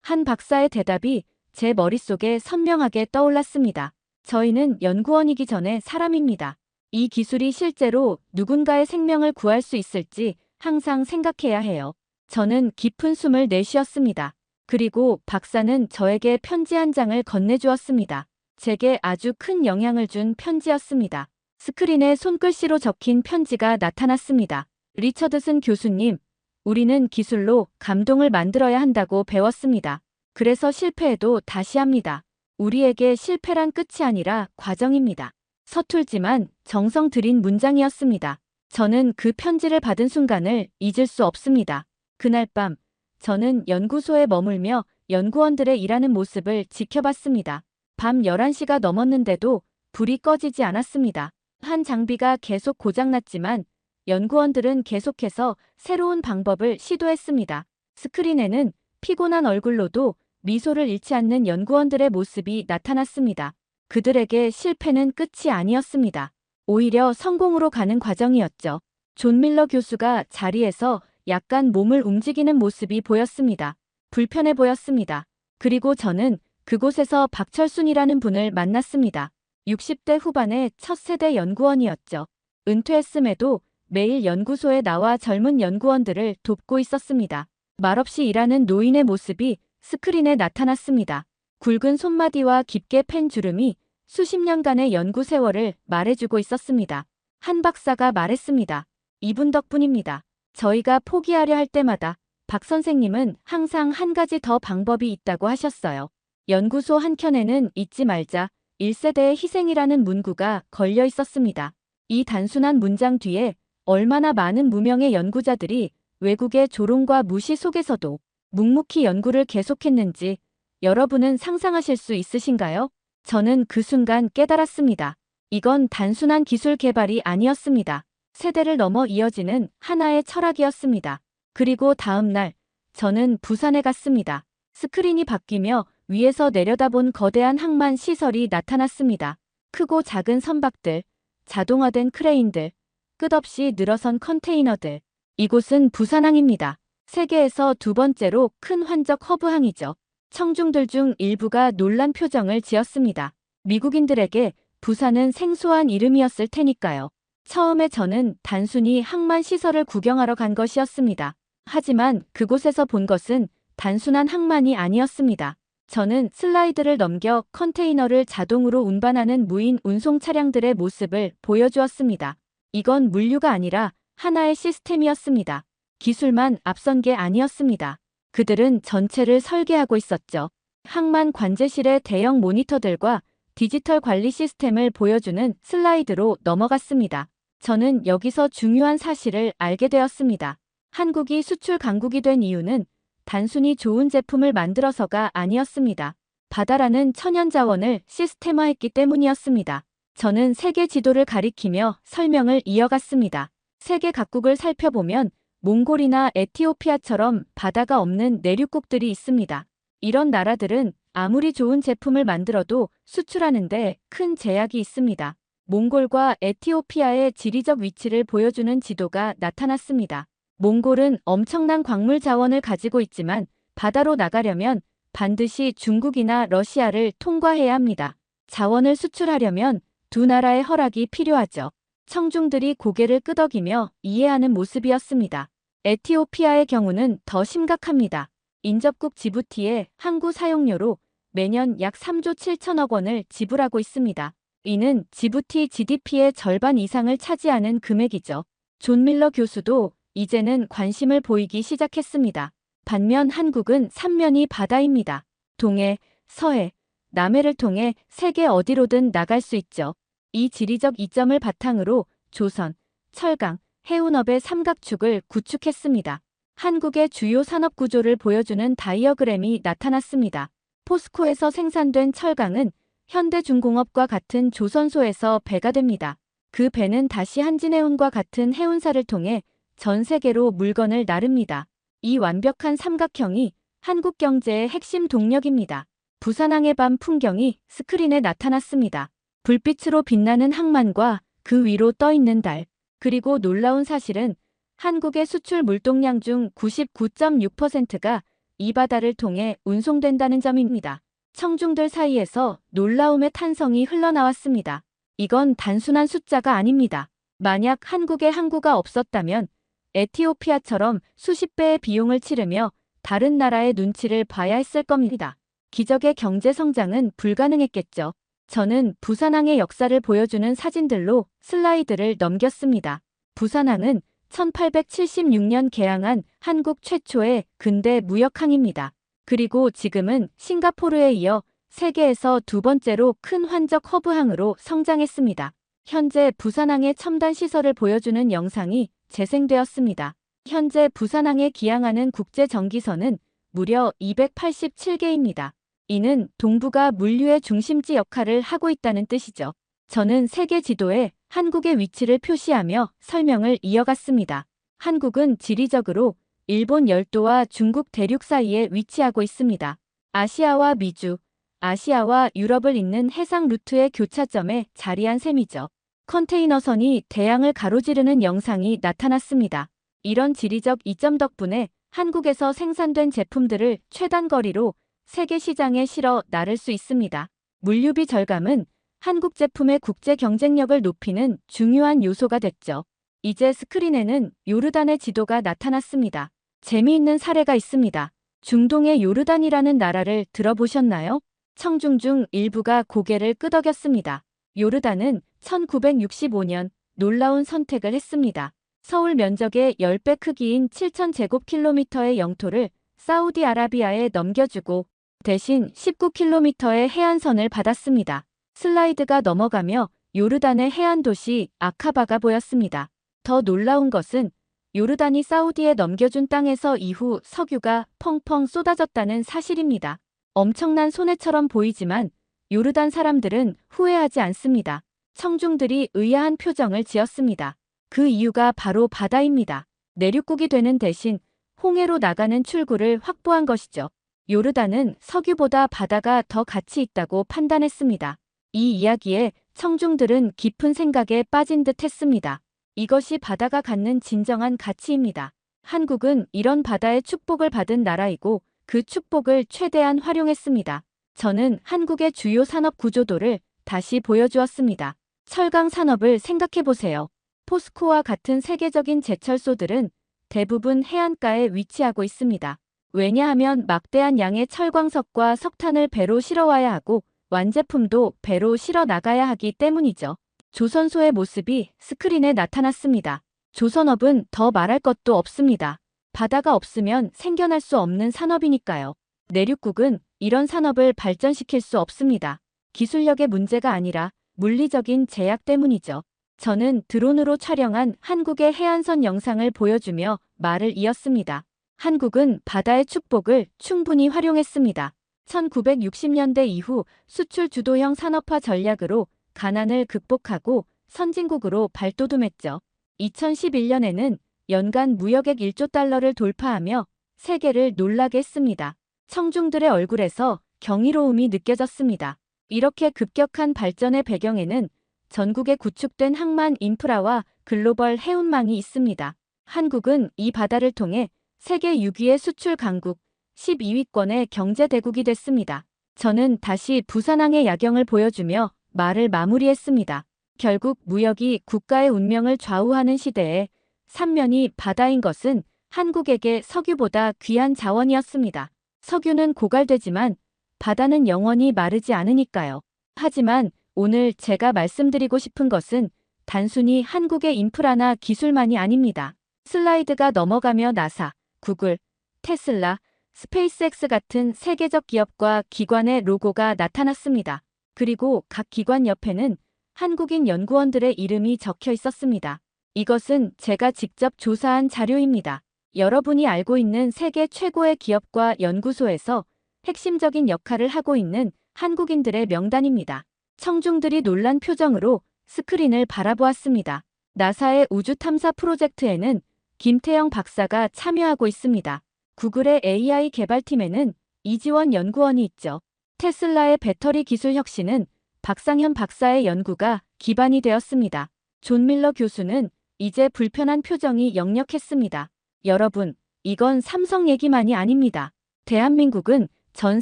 한 박사의 대답이 제 머릿속에 선명하게 떠올랐습니다. 저희는 연구원이기 전에 사람입니다. 이 기술이 실제로 누군가의 생명을 구할 수 있을지 항상 생각해야 해요. 저는 깊은 숨을 내쉬었습니다. 그리고 박사는 저에게 편지 한 장을 건네주었습니다. 제게 아주 큰 영향을 준 편지였습니다. 스크린에 손글씨로 적힌 편지가 나타났습니다. 리처드슨 교수님, 우리는 기술로 감동을 만들어야 한다고 배웠습니다. 그래서 실패해도 다시 합니다. 우리에게 실패란 끝이 아니라 과정입니다. 서툴지만 정성 들인 문장이었습니다. 저는 그 편지를 받은 순간을 잊을 수 없습니다. 그날 밤, 저는 연구소에 머물며 연구원들의 일하는 모습을 지켜봤습니다. 밤 11시가 넘었는데도 불이 꺼지지 않았습니다. 한 장비가 계속 고장났지만 연구원들은 계속해서 새로운 방법을 시도했습니다. 스크린에는 피곤한 얼굴로도 미소를 잃지 않는 연구원들의 모습이 나타났습니다. 그들에게 실패는 끝이 아니었습니다. 오히려 성공으로 가는 과정이었죠. 존 밀러 교수가 자리에서 약간 몸을 움직이는 모습이 보였습니다. 불편해 보였습니다. 그리고 저는 그곳에서 박철순이라는 분을 만났습니다. 60대 후반의 첫 세대 연구원이었죠. 은퇴했음에도 매일 연구소에 나와 젊은 연구원들을 돕고 있었습니다. 말없이 일하는 노인의 모습이 스크린에 나타났습니다. 굵은 손마디와 깊게 팬 주름이 수십 년간의 연구 세월을 말해주고 있었습니다. 한 박사가 말했습니다. 이분 덕분입니다. 저희가 포기하려 할 때마다 박 선생님은 항상 한 가지 더 방법이 있다고 하셨어요. 연구소 한켠에는 잊지 말자 1세대의 희생이라는 문구가 걸려 있었습니다. 이 단순한 문장 뒤에 얼마나 많은 무명의 연구자들이 외국의 조롱과 무시 속에서도 묵묵히 연구를 계속했는지 여러분은 상상하실 수 있으신가요? 저는 그 순간 깨달았습니다. 이건 단순한 기술 개발이 아니었습니다. 세대를 넘어 이어지는 하나의 철학이었습니다. 그리고 다음 날 저는 부산에 갔습니다. 스크린이 바뀌며 위에서 내려다본 거대한 항만 시설이 나타났습니다. 크고 작은 선박들, 자동화된 크레인들, 끝없이 늘어선 컨테이너들. 이곳은 부산항입니다. 세계에서 두 번째로 큰 환적 허브항이죠. 청중들 중 일부가 놀란 표정을 지었습니다. 미국인들에게 부산은 생소한 이름이었을 테니까요. 처음에 저는 단순히 항만 시설을 구경하러 간 것이었습니다. 하지만 그곳에서 본 것은 단순한 항만이 아니었습니다. 저는 슬라이드를 넘겨 컨테이너를 자동으로 운반하는 무인 운송 차량들의 모습을 보여주었습니다. 이건 물류가 아니라 하나의 시스템이었습니다. 기술만 앞선 게 아니었습니다. 그들은 전체를 설계하고 있었죠. 항만 관제실의 대형 모니터들과 디지털 관리 시스템을 보여주는 슬라이드로 넘어갔습니다. 저는 여기서 중요한 사실을 알게 되었습니다. 한국이 수출 강국이 된 이유는 단순히 좋은 제품을 만들어서가 아니었습니다. 바다라는 천연 자원을 시스템화했기 때문이었습니다. 저는 세계 지도를 가리키며 설명을 이어갔습니다. 세계 각국을 살펴보면 몽골이나 에티오피아처럼 바다가 없는 내륙국들이 있습니다. 이런 나라들은 아무리 좋은 제품을 만들어도 수출하는데 큰 제약이 있습니다. 몽골과 에티오피아의 지리적 위치를 보여주는 지도가 나타났습니다. 몽골은 엄청난 광물 자원을 가지고 있지만 바다로 나가려면 반드시 중국이나 러시아를 통과해야 합니다. 자원을 수출하려면 두 나라의 허락이 필요하죠. 청중들이 고개를 끄덕이며 이해하는 모습이었습니다. 에티오피아의 경우는 더 심각합니다. 인접국 지부티의 항구 사용료로 매년 약 3조 7천억 원을 지불하고 있습니다. 이는 지부티 GDP의 절반 이상을 차지하는 금액이죠. 존 밀러 교수도 이제는 관심을 보이기 시작했습니다. 반면 한국은 삼면이 바다입니다. 동해, 서해, 남해를 통해 세계 어디로든 나갈 수 있죠. 이 지리적 이점을 바탕으로 조선, 철강, 해운업의 삼각축을 구축했습니다. 한국의 주요 산업 구조를 보여주는 다이어그램이 나타났습니다. 포스코에서 생산된 철강은 현대중공업과 같은 조선소에서 배가 됩니다. 그 배는 다시 한진해운과 같은 해운사를 통해 전 세계로 물건을 나릅니다. 이 완벽한 삼각형이 한국 경제의 핵심 동력입니다. 부산항의 밤 풍경이 스크린에 나타났습니다. 불빛으로 빛나는 항만과 그 위로 떠있는 달. 그리고 놀라운 사실은 한국의 수출 물동량 중 99.6%가 이 바다를 통해 운송된다는 점입니다. 청중들 사이에서 놀라움의 탄성이 흘러나왔습니다. 이건 단순한 숫자가 아닙니다. 만약 한국에 항구가 없었다면 에티오피아처럼 수십 배의 비용을 치르며 다른 나라의 눈치를 봐야 했을 겁니다. 기적의 경제 성장은 불가능했겠죠. 저는 부산항의 역사를 보여주는 사진들로 슬라이드를 넘겼습니다. 부산항은 1876년 개항한 한국 최초의 근대 무역항입니다. 그리고 지금은 싱가포르에 이어 세계에서 두 번째로 큰 환적 허브항으로 성장했습니다. 현재 부산항의 첨단 시설을 보여주는 영상이 재생되었습니다. 현재 부산항에 기항하는 국제전기선은 무려 287개입니다. 이는 동부가 물류의 중심지 역할을 하고 있다는 뜻이죠. 저는 세계 지도에 한국의 위치를 표시하며 설명을 이어갔습니다. 한국은 지리적으로 일본 열도와 중국 대륙 사이에 위치하고 있습니다. 아시아와 미주, 아시아와 유럽을 잇는 해상 루트의 교차점에 자리한 셈이죠. 컨테이너선이 대양을 가로지르는 영상이 나타났습니다. 이런 지리적 이점 덕분에 한국에서 생산된 제품들을 최단 거리로 세계 시장에 실어 나를 수 있습니다. 물류비 절감은 한국 제품의 국제 경쟁력을 높이는 중요한 요소가 됐죠. 이제 스크린에는 요르단의 지도가 나타났습니다. 재미있는 사례가 있습니다. 중동의 요르단이라는 나라를 들어보셨나요? 청중 중 일부가 고개를 끄덕였습니다. 요르단은 1965년 놀라운 선택을 했습니다. 서울 면적의 10배 크기인 7,000제곱킬로미터의 영토를 사우디아라비아에 넘겨주고 대신 19km의 해안선을 받았습니다. 슬라이드가 넘어가며 요르단의 해안 도시 아카바가 보였습니다. 더 놀라운 것은 요르단이 사우디에 넘겨준 땅에서 이후 석유가 펑펑 쏟아졌다는 사실입니다. 엄청난 손해처럼 보이지만 요르단 사람들은 후회하지 않습니다. 청중들이 의아한 표정을 지었습니다. 그 이유가 바로 바다입니다. 내륙국이 되는 대신 홍해로 나가는 출구를 확보한 것이죠. 요르단은 석유보다 바다가 더 가치 있다고 판단했습니다. 이 이야기에 청중들은 깊은 생각에 빠진 듯 했습니다. 이것이 바다가 갖는 진정한 가치입니다. 한국은 이런 바다의 축복을 받은 나라이고 그 축복을 최대한 활용했습니다. 저는 한국의 주요 산업 구조도를 다시 보여주었습니다. 철강 산업을 생각해보세요. 포스코와 같은 세계적인 제철소들은 대부분 해안가에 위치하고 있습니다. 왜냐하면 막대한 양의 철광석과 석탄을 배로 실어와야 하고 완제품도 배로 실어 나가야 하기 때문이죠. 조선소의 모습이 스크린에 나타났습니다. 조선업은 더 말할 것도 없습니다. 바다가 없으면 생겨날 수 없는 산업이니까요. 내륙국은 이런 산업을 발전시킬 수 없습니다. 기술력의 문제가 아니라 물리적인 제약 때문이죠. 저는 드론으로 촬영한 한국의 해안선 영상을 보여주며 말을 이었습니다. 한국은 바다의 축복을 충분히 활용했습니다. 1960년대 이후 수출 주도형 산업화 전략으로 가난을 극복하고 선진국으로 발돋움했죠. 2011년에는 연간 무역액 1조 달러를 돌파하며 세계를 놀라게 했습니다. 청중들의 얼굴에서 경이로움이 느껴졌습니다. 이렇게 급격한 발전의 배경에는 전국에 구축된 항만 인프라와 글로벌 해운망이 있습니다. 한국은 이 바다를 통해 세계 6위의 수출 강국, 12위권의 경제대국이 됐습니다. 저는 다시 부산항의 야경을 보여주며 말을 마무리했습니다. 결국 무역이 국가의 운명을 좌우하는 시대에 삼면이 바다인 것은 한국에게 석유보다 귀한 자원이었습니다. 석유는 고갈되지만 바다는 영원히 마르지 않으니까요. 하지만 오늘 제가 말씀드리고 싶은 것은 단순히 한국의 인프라나 기술만이 아닙니다. 슬라이드가 넘어가며 나사, 구글, 테슬라, 스페이스X 같은 세계적 기업과 기관의 로고가 나타났습니다. 그리고 각 기관 옆에는 한국인 연구원들의 이름이 적혀 있었습니다. 이것은 제가 직접 조사한 자료입니다. 여러분이 알고 있는 세계 최고의 기업과 연구소에서 핵심적인 역할을 하고 있는 한국인들의 명단입니다. 청중들이 놀란 표정으로 스크린을 바라보았습니다. 나사의 우주 탐사 프로젝트에는 김태영 박사가 참여하고 있습니다. 구글의 AI 개발팀에는 이지원 연구원이 있죠. 테슬라의 배터리 기술 혁신은 박상현 박사의 연구가 기반이 되었습니다. 존 밀러 교수는 이제 불편한 표정이 역력했습니다. 여러분, 이건 삼성 얘기만이 아닙니다. 대한민국은 전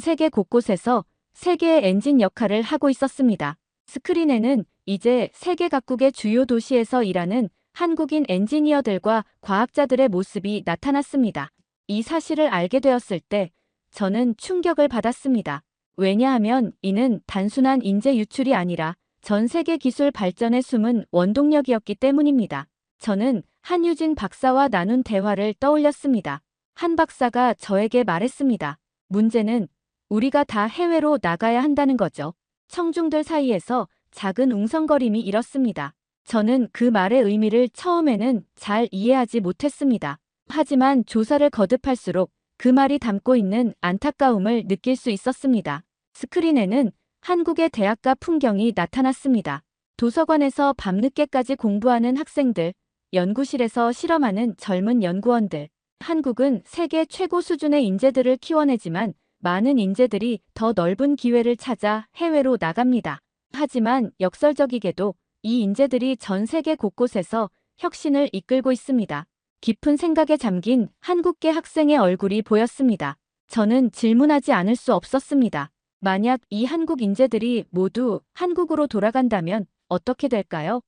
세계 곳곳에서 세계의 엔진 역할을 하고 있었습니다. 스크린에는 이제 세계 각국의 주요 도시에서 일하는 한국인 엔지니어들과 과학자들의 모습이 나타났습니다. 이 사실을 알게 되었을 때 저는 충격을 받았습니다. 왜냐하면 이는 단순한 인재 유출이 아니라 전 세계 기술 발전의 숨은 원동력이었기 때문입니다. 저는 한유진 박사와 나눈 대화를 떠올렸습니다. 한 박사가 저에게 말했습니다. 문제는 우리가 다 해외로 나가야 한다는 거죠. 청중들 사이에서 작은 웅성거림이 일었습니다. 저는 그 말의 의미를 처음에는 잘 이해하지 못했습니다. 하지만 조사를 거듭할수록 그 말이 담고 있는 안타까움을 느낄 수 있었습니다. 스크린에는 한국의 대학가 풍경이 나타났습니다. 도서관에서 밤늦게까지 공부하는 학생들, 연구실에서 실험하는 젊은 연구원들. 한국은 세계 최고 수준의 인재들을 키워내지만 많은 인재들이 더 넓은 기회를 찾아 해외로 나갑니다. 하지만 역설적이게도 이 인재들이 전 세계 곳곳에서 혁신을 이끌고 있습니다. 깊은 생각에 잠긴 한국계 학생의 얼굴이 보였습니다. 저는 질문하지 않을 수 없었습니다. 만약 이 한국 인재들이 모두 한국으로 돌아간다면 어떻게 될까요?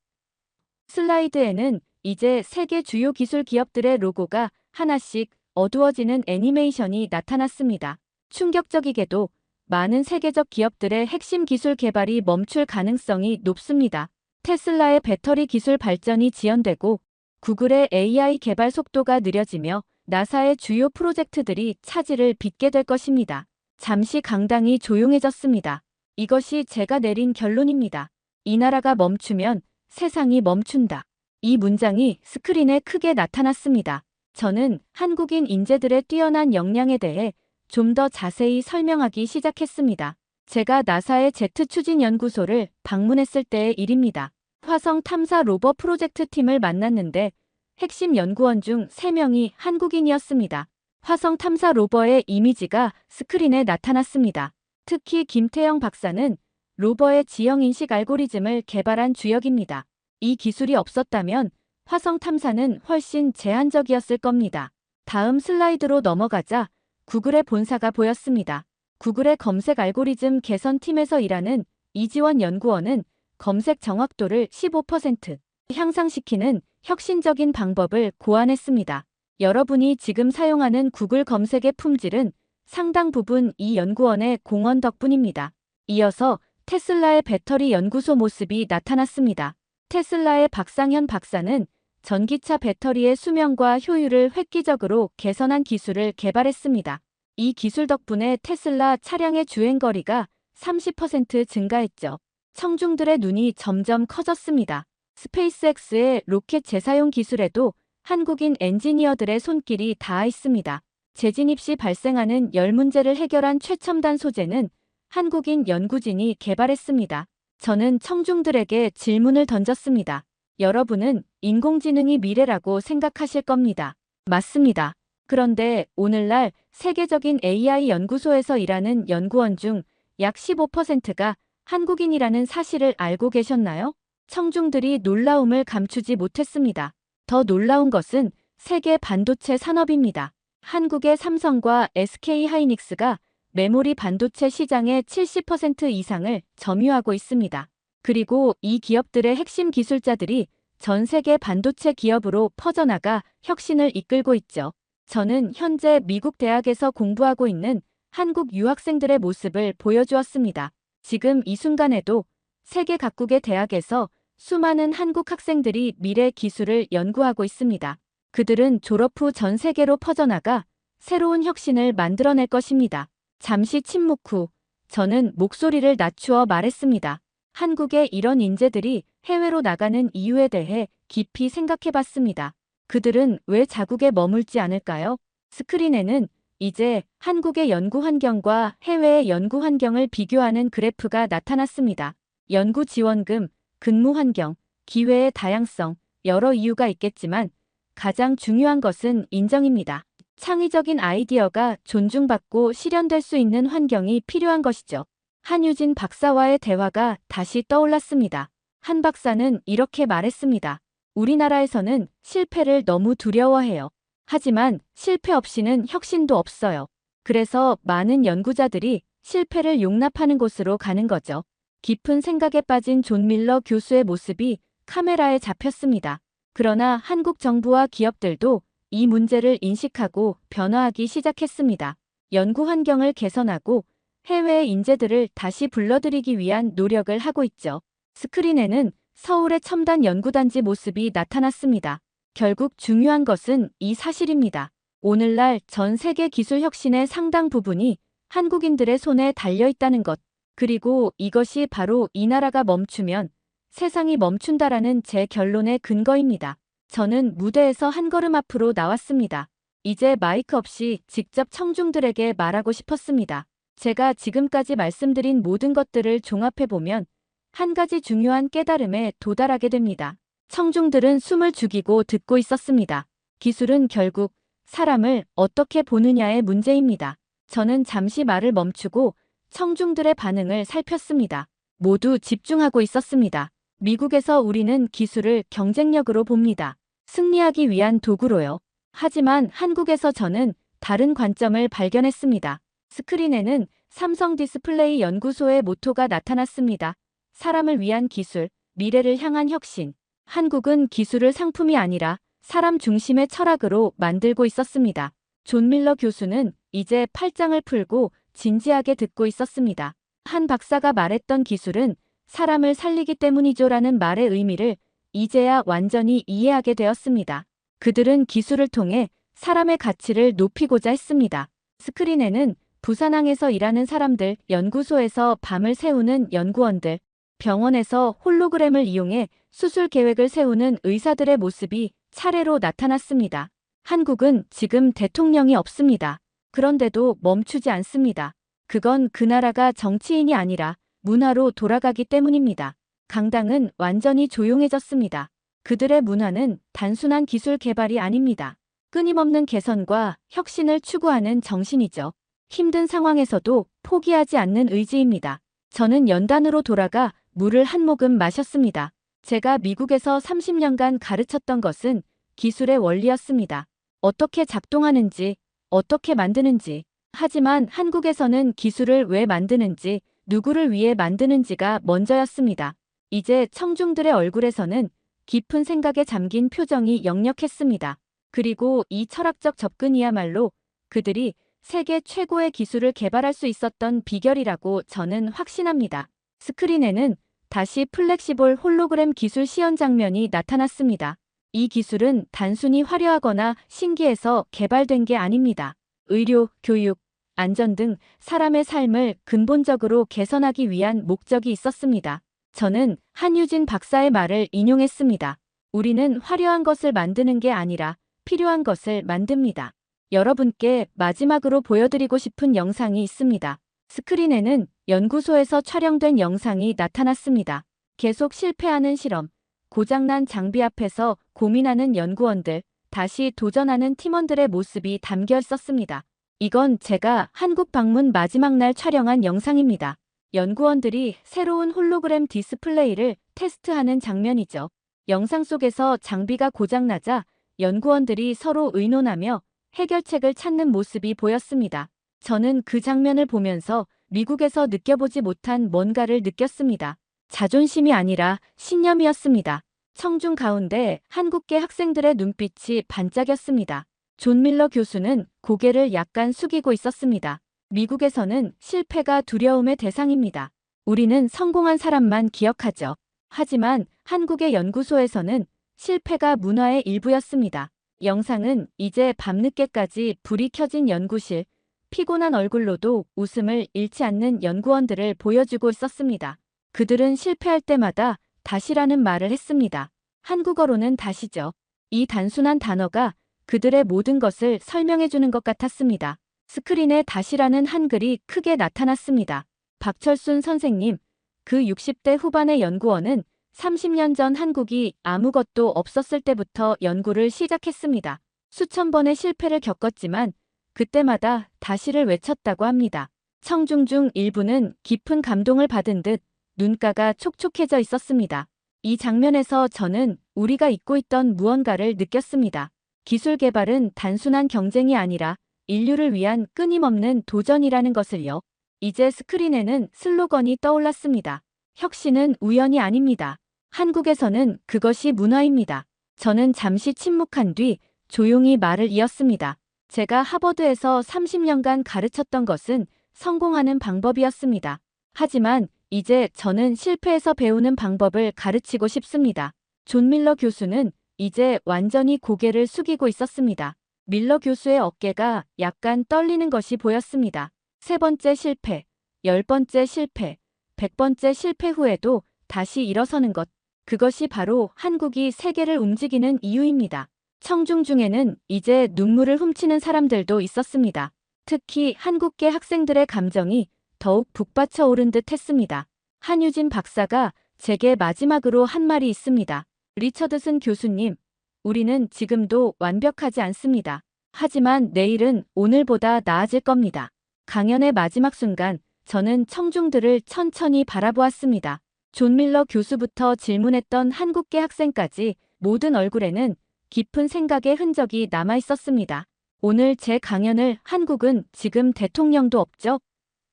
슬라이드에는 이제 세계 주요 기술 기업들의 로고가 하나씩 어두워지는 애니메이션이 나타났습니다. 충격적이게도 많은 세계적 기업들의 핵심 기술 개발이 멈출 가능성이 높습니다. 테슬라의 배터리 기술 발전이 지연되고 구글의 AI 개발 속도가 느려지며 나사의 주요 프로젝트들이 차질을 빚게 될 것입니다. 잠시 강당이 조용해졌습니다. 이것이 제가 내린 결론입니다. 이 나라가 멈추면 세상이 멈춘다. 이 문장이 스크린에 크게 나타났습니다. 저는 한국인 인재들의 뛰어난 역량에 대해 좀 더 자세히 설명하기 시작했습니다. 제가 나사의 제트 추진 연구소를 방문했을 때의 일입니다. 화성 탐사 로버 프로젝트 팀을 만났는데 핵심 연구원 중 3명이 한국인이었습니다. 화성 탐사 로버의 이미지가 스크린에 나타났습니다. 특히 김태영 박사는 로버의 지형인식 알고리즘을 개발한 주역입니다. 이 기술이 없었다면 화성 탐사는 훨씬 제한적이었을 겁니다. 다음 슬라이드로 넘어가자 구글의 본사가 보였습니다. 구글의 검색 알고리즘 개선팀에서 일하는 이지원 연구원은 검색 정확도를 15% 향상시키는 혁신적인 방법을 고안했습니다. 여러분이 지금 사용하는 구글 검색의 품질은 상당 부분 이 연구원의 공헌 덕분입니다. 이어서 테슬라의 배터리 연구소 모습이 나타났습니다. 테슬라의 박상현 박사는 전기차 배터리의 수명과 효율을 획기적으로 개선한 기술을 개발했습니다. 이 기술 덕분에 테슬라 차량의 주행거리가 30% 증가했죠. 청중들의 눈이 점점 커졌습니다. 스페이스X의 로켓 재사용 기술에도 한국인 엔지니어들의 손길이 닿아 있습니다. 재진입 시 발생하는 열 문제를 해결한 최첨단 소재는 한국인 연구진이 개발했습니다. 저는 청중들에게 질문을 던졌습니다. 여러분은 인공지능이 미래라고 생각하실 겁니다. 맞습니다. 그런데 오늘날 세계적인 AI 연구소에서 일하는 연구원 중 약 15%가 한국인이라는 사실을 알고 계셨나요? 청중들이 놀라움을 감추지 못했습니다. 더 놀라운 것은 세계 반도체 산업입니다. 한국의 삼성과 SK하이닉스가 메모리 반도체 시장의 70% 이상을 점유하고 있습니다. 그리고 이 기업들의 핵심 기술자들이 전 세계 반도체 기업으로 퍼져나가 혁신을 이끌고 있죠. 저는 현재 미국 대학에서 공부하고 있는 한국 유학생들의 모습을 보여주었습니다. 지금 이 순간에도 세계 각국의 대학에서 수많은 한국 학생들이 미래 기술을 연구하고 있습니다. 그들은 졸업 후 전 세계로 퍼져나가 새로운 혁신을 만들어낼 것입니다. 잠시 침묵 후 저는 목소리를 낮추어 말했습니다. 한국의 이런 인재들이 해외로 나가는 이유에 대해 깊이 생각해봤습니다. 그들은 왜 자국에 머물지 않을까요? 스크린에는 이제 한국의 연구 환경과 해외의 연구 환경을 비교하는 그래프가 나타났습니다. 연구 지원금, 근무 환경, 기회의 다양성, 여러 이유가 있겠지만 가장 중요한 것은 인정입니다. 창의적인 아이디어가 존중받고 실현될 수 있는 환경이 필요한 것이죠. 한유진 박사와의 대화가 다시 떠올랐습니다. 한 박사는 이렇게 말했습니다. 우리나라에서는 실패를 너무 두려워해요. 하지만 실패 없이는 혁신도 없어요. 그래서 많은 연구자들이 실패를 용납하는 곳으로 가는 거죠. 깊은 생각에 빠진 존 밀러 교수의 모습이 카메라에 잡혔습니다. 그러나 한국 정부와 기업들도 이 문제를 인식하고 변화하기 시작했습니다. 연구 환경을 개선하고 해외의 인재들을 다시 불러들이기 위한 노력을 하고 있죠. 스크린에는 서울의 첨단 연구단지 모습이 나타났습니다. 결국 중요한 것은 이 사실입니다. 오늘날 전 세계 기술 혁신의 상당 부분이 한국인들의 손에 달려 있다는 것. 그리고 이것이 바로 이 나라가 멈추면 세상이 멈춘다라는 제 결론의 근거입니다. 저는 무대에서 한 걸음 앞으로 나왔습니다. 이제 마이크 없이 직접 청중들에게 말하고 싶었습니다. 제가 지금까지 말씀드린 모든 것들을 종합해보면 한 가지 중요한 깨달음에 도달하게 됩니다. 청중들은 숨을 죽이고 듣고 있었습니다. 기술은 결국 사람을 어떻게 보느냐의 문제입니다. 저는 잠시 말을 멈추고 청중들의 반응을 살폈습니다. 모두 집중하고 있었습니다. 미국에서 우리는 기술을 경쟁력으로 봅니다. 승리하기 위한 도구로요. 하지만 한국에서 저는 다른 관점을 발견했습니다. 스크린에는 삼성 디스플레이 연구소의 모토가 나타났습니다. 사람을 위한 기술, 미래를 향한 혁신. 한국은 기술을 상품이 아니라 사람 중심의 철학으로 만들고 있었습니다. 존 밀러 교수는 이제 팔짱을 풀고 진지하게 듣고 있었습니다. 한 박사가 말했던 기술은 사람을 살리기 때문이죠라는 말의 의미를 이제야 완전히 이해하게 되었습니다. 그들은 기술을 통해 사람의 가치를 높이고자 했습니다. 스크린에는 부산항에서 일하는 사람들, 연구소에서 밤을 새우는 연구원들, 병원에서 홀로그램을 이용해 수술 계획을 세우는 의사들의 모습이 차례로 나타났습니다. 한국은 지금 대통령이 없습니다. 그런데도 멈추지 않습니다. 그건 그 나라가 정치인이 아니라 문화로 돌아가기 때문입니다. 강당은 완전히 조용해졌습니다. 그들의 문화는 단순한 기술 개발이 아닙니다. 끊임없는 개선과 혁신을 추구하는 정신이죠. 힘든 상황에서도 포기하지 않는 의지입니다. 저는 연단으로 돌아가 물을 한 모금 마셨습니다. 제가 미국에서 30년간 가르쳤던 것은 기술의 원리였습니다. 어떻게 작동하는지, 어떻게 만드는지. 하지만 한국에서는 기술을 왜 만드는지, 누구를 위해 만드는지가 먼저였습니다. 이제 청중들의 얼굴에서는 깊은 생각에 잠긴 표정이 역력했습니다. 그리고 이 철학적 접근이야말로 그들이 세계 최고의 기술을 개발할 수 있었던 비결이라고 저는 확신합니다. 스크린에는 다시 플렉시볼 홀로그램 기술 시연 장면이 나타났습니다. 이 기술은 단순히 화려하거나 신기해서 개발된 게 아닙니다. 의료, 교육, 안전 등 사람의 삶을 근본적으로 개선하기 위한 목적이 있었습니다. 저는 한유진 박사의 말을 인용했습니다. 우리는 화려한 것을 만드는 게 아니라 필요한 것을 만듭니다. 여러분께 마지막으로 보여드리고 싶은 영상이 있습니다. 스크린에는 연구소에서 촬영된 영상이 나타났습니다. 계속 실패하는 실험, 고장난 장비 앞에서 고민하는 연구원들, 다시 도전하는 팀원들의 모습이 담겨 있었습니다. 이건 제가 한국 방문 마지막 날 촬영한 영상입니다. 연구원들이 새로운 홀로그램 디스플레이를 테스트하는 장면이죠. 영상 속에서 장비가 고장나자 연구원들이 서로 의논하며 해결책을 찾는 모습이 보였습니다. 저는 그 장면을 보면서 미국에서 느껴보지 못한 뭔가를 느꼈습니다. 자존심이 아니라 신념이었습니다. 청중 가운데 한국계 학생들의 눈빛이 반짝였습니다. 존 밀러 교수는 고개를 약간 숙이고 있었습니다. 미국에서는 실패가 두려움의 대상입니다. 우리는 성공한 사람만 기억하죠. 하지만 한국의 연구소에서는 실패가 문화의 일부였습니다. 영상은 이제 밤늦게까지 불이 켜진 연구실, 피곤한 얼굴로도 웃음을 잃지 않는 연구원들을 보여주고 있었습니다. 그들은 실패할 때마다 다시라는 말을 했습니다. 한국어로는 다시죠. 이 단순한 단어가 그들의 모든 것을 설명해주는 것 같았습니다. 스크린에 다시라는 한글이 크게 나타났습니다. 박철순 선생님, 그 60대 후반의 연구원은 30년 전 한국이 아무것도 없었을 때부터 연구를 시작했습니다. 수천 번의 실패를 겪었지만 그때마다 다시를 외쳤다고 합니다. 청중 중 일부는 깊은 감동을 받은 듯 눈가가 촉촉해져 있었습니다. 이 장면에서 저는 우리가 잊고 있던 무언가를 느꼈습니다. 기술 개발은 단순한 경쟁이 아니라 인류를 위한 끊임없는 도전이라는 것을요. 이제 스크린에는 슬로건이 떠올랐습니다. 혁신은 우연이 아닙니다. 한국에서는 그것이 문화입니다. 저는 잠시 침묵한 뒤 조용히 말을 이었습니다. 제가 하버드에서 30년간 가르쳤던 것은 성공하는 방법이었습니다. 하지만 이제 저는 실패에서 배우는 방법을 가르치고 싶습니다. 존 밀러 교수는 이제 완전히 고개를 숙이고 있었습니다. 밀러 교수의 어깨가 약간 떨리는 것이 보였습니다. 3번째 실패, 10번째 실패, 100번째 실패 후에도 다시 일어서는 것. 그것이 바로 한국이 세계를 움직이는 이유입니다. 청중 중에는 이제 눈물을 훔치는 사람들도 있었습니다. 특히 한국계 학생들의 감정이 더욱 북받쳐 오른 듯 했습니다. 한유진 박사가 제게 마지막으로 한 말이 있습니다. 리처드슨 교수님, 우리는 지금도 완벽하지 않습니다. 하지만 내일은 오늘보다 나아질 겁니다. 강연의 마지막 순간, 저는 청중들을 천천히 바라보았습니다. 존 밀러 교수부터 질문했던 한국계 학생까지 모든 얼굴에는 깊은 생각의 흔적이 남아 있었습니다. 오늘 제 강연을 한국은 지금 대통령도 없죠?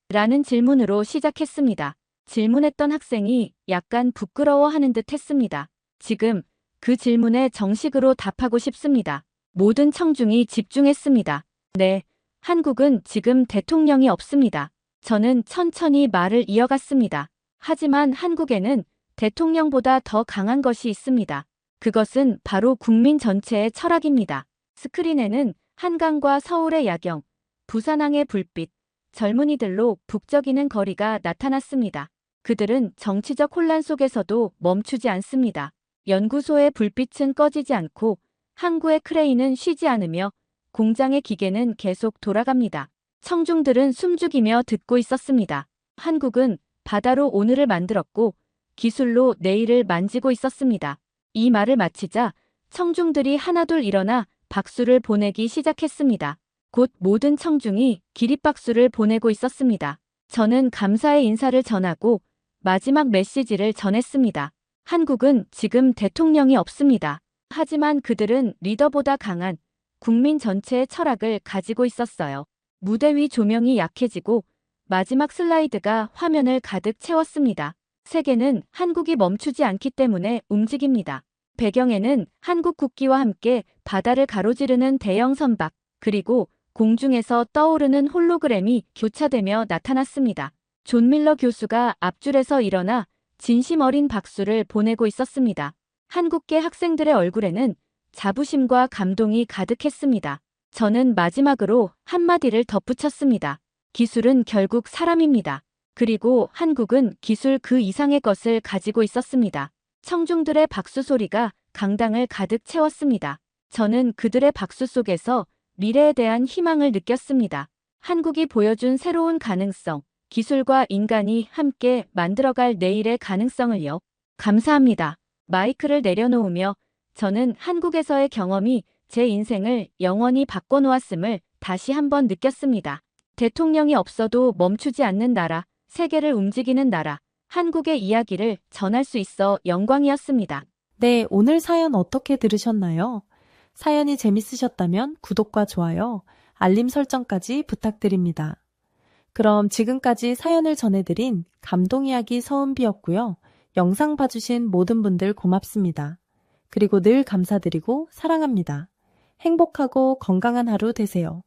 라는 질문으로 시작했습니다. 질문했던 학생이 약간 부끄러워하는 듯 했습니다. 지금 그 질문에 정식으로 답하고 싶습니다. 모든 청중이 집중했습니다. 네, 한국은 지금 대통령이 없습니다. 저는 천천히 말을 이어갔습니다. 하지만 한국에는 대통령보다 더 강한 것이 있습니다. 그것은 바로 국민 전체의 철학입니다. 스크린에는 한강과 서울의 야경, 부산항의 불빛, 젊은이들로 북적이는 거리가 나타났습니다. 그들은 정치적 혼란 속에서도 멈추지 않습니다. 연구소의 불빛은 꺼지지 않고 항구의 크레인은 쉬지 않으며 공장의 기계는 계속 돌아갑니다. 청중들은 숨죽이며 듣고 있었습니다. 한국은 바다로 오늘을 만들었고 기술로 내일을 만지고 있었습니다. 이 말을 마치자 청중들이 하나둘 일어나 박수를 보내기 시작했습니다. 곧 모든 청중이 기립박수를 보내고 있었습니다. 저는 감사의 인사를 전하고 마지막 메시지를 전했습니다. 한국은 지금 대통령이 없습니다. 하지만 그들은 리더보다 강한 국민 전체의 철학을 가지고 있었어요. 무대 위 조명이 약해지고 마지막 슬라이드가 화면을 가득 채웠습니다. 세계는 한국이 멈추지 않기 때문에 움직입니다. 배경에는 한국 국기와 함께 바다를 가로지르는 대형 선박, 그리고 공중에서 떠오르는 홀로그램이 교차되며 나타났습니다. 존 밀러 교수가 앞줄에서 일어나 진심 어린 박수를 보내고 있었습니다. 한국계 학생들의 얼굴에는 자부심과 감동이 가득했습니다. 저는 마지막으로 한마디를 덧붙였습니다. 기술은 결국 사람입니다. 그리고 한국은 기술 그 이상의 것을 가지고 있었습니다. 청중들의 박수 소리가 강당을 가득 채웠습니다. 저는 그들의 박수 속에서 미래에 대한 희망을 느꼈습니다. 한국이 보여준 새로운 가능성, 기술과 인간이 함께 만들어갈 내일의 가능성을요. 감사합니다. 마이크를 내려놓으며 저는 한국에서의 경험이 제 인생을 영원히 바꿔놓았음을 다시 한번 느꼈습니다. 대통령이 없어도 멈추지 않는 나라, 세계를 움직이는 나라, 한국의 이야기를 전할 수 있어 영광이었습니다. 네, 오늘 사연 어떻게 들으셨나요? 사연이 재밌으셨다면 구독과 좋아요, 알림 설정까지 부탁드립니다. 그럼 지금까지 사연을 전해드린 감동이야기 서은비였고요. 영상 봐주신 모든 분들 고맙습니다. 그리고 늘 감사드리고 사랑합니다. 행복하고 건강한 하루 되세요.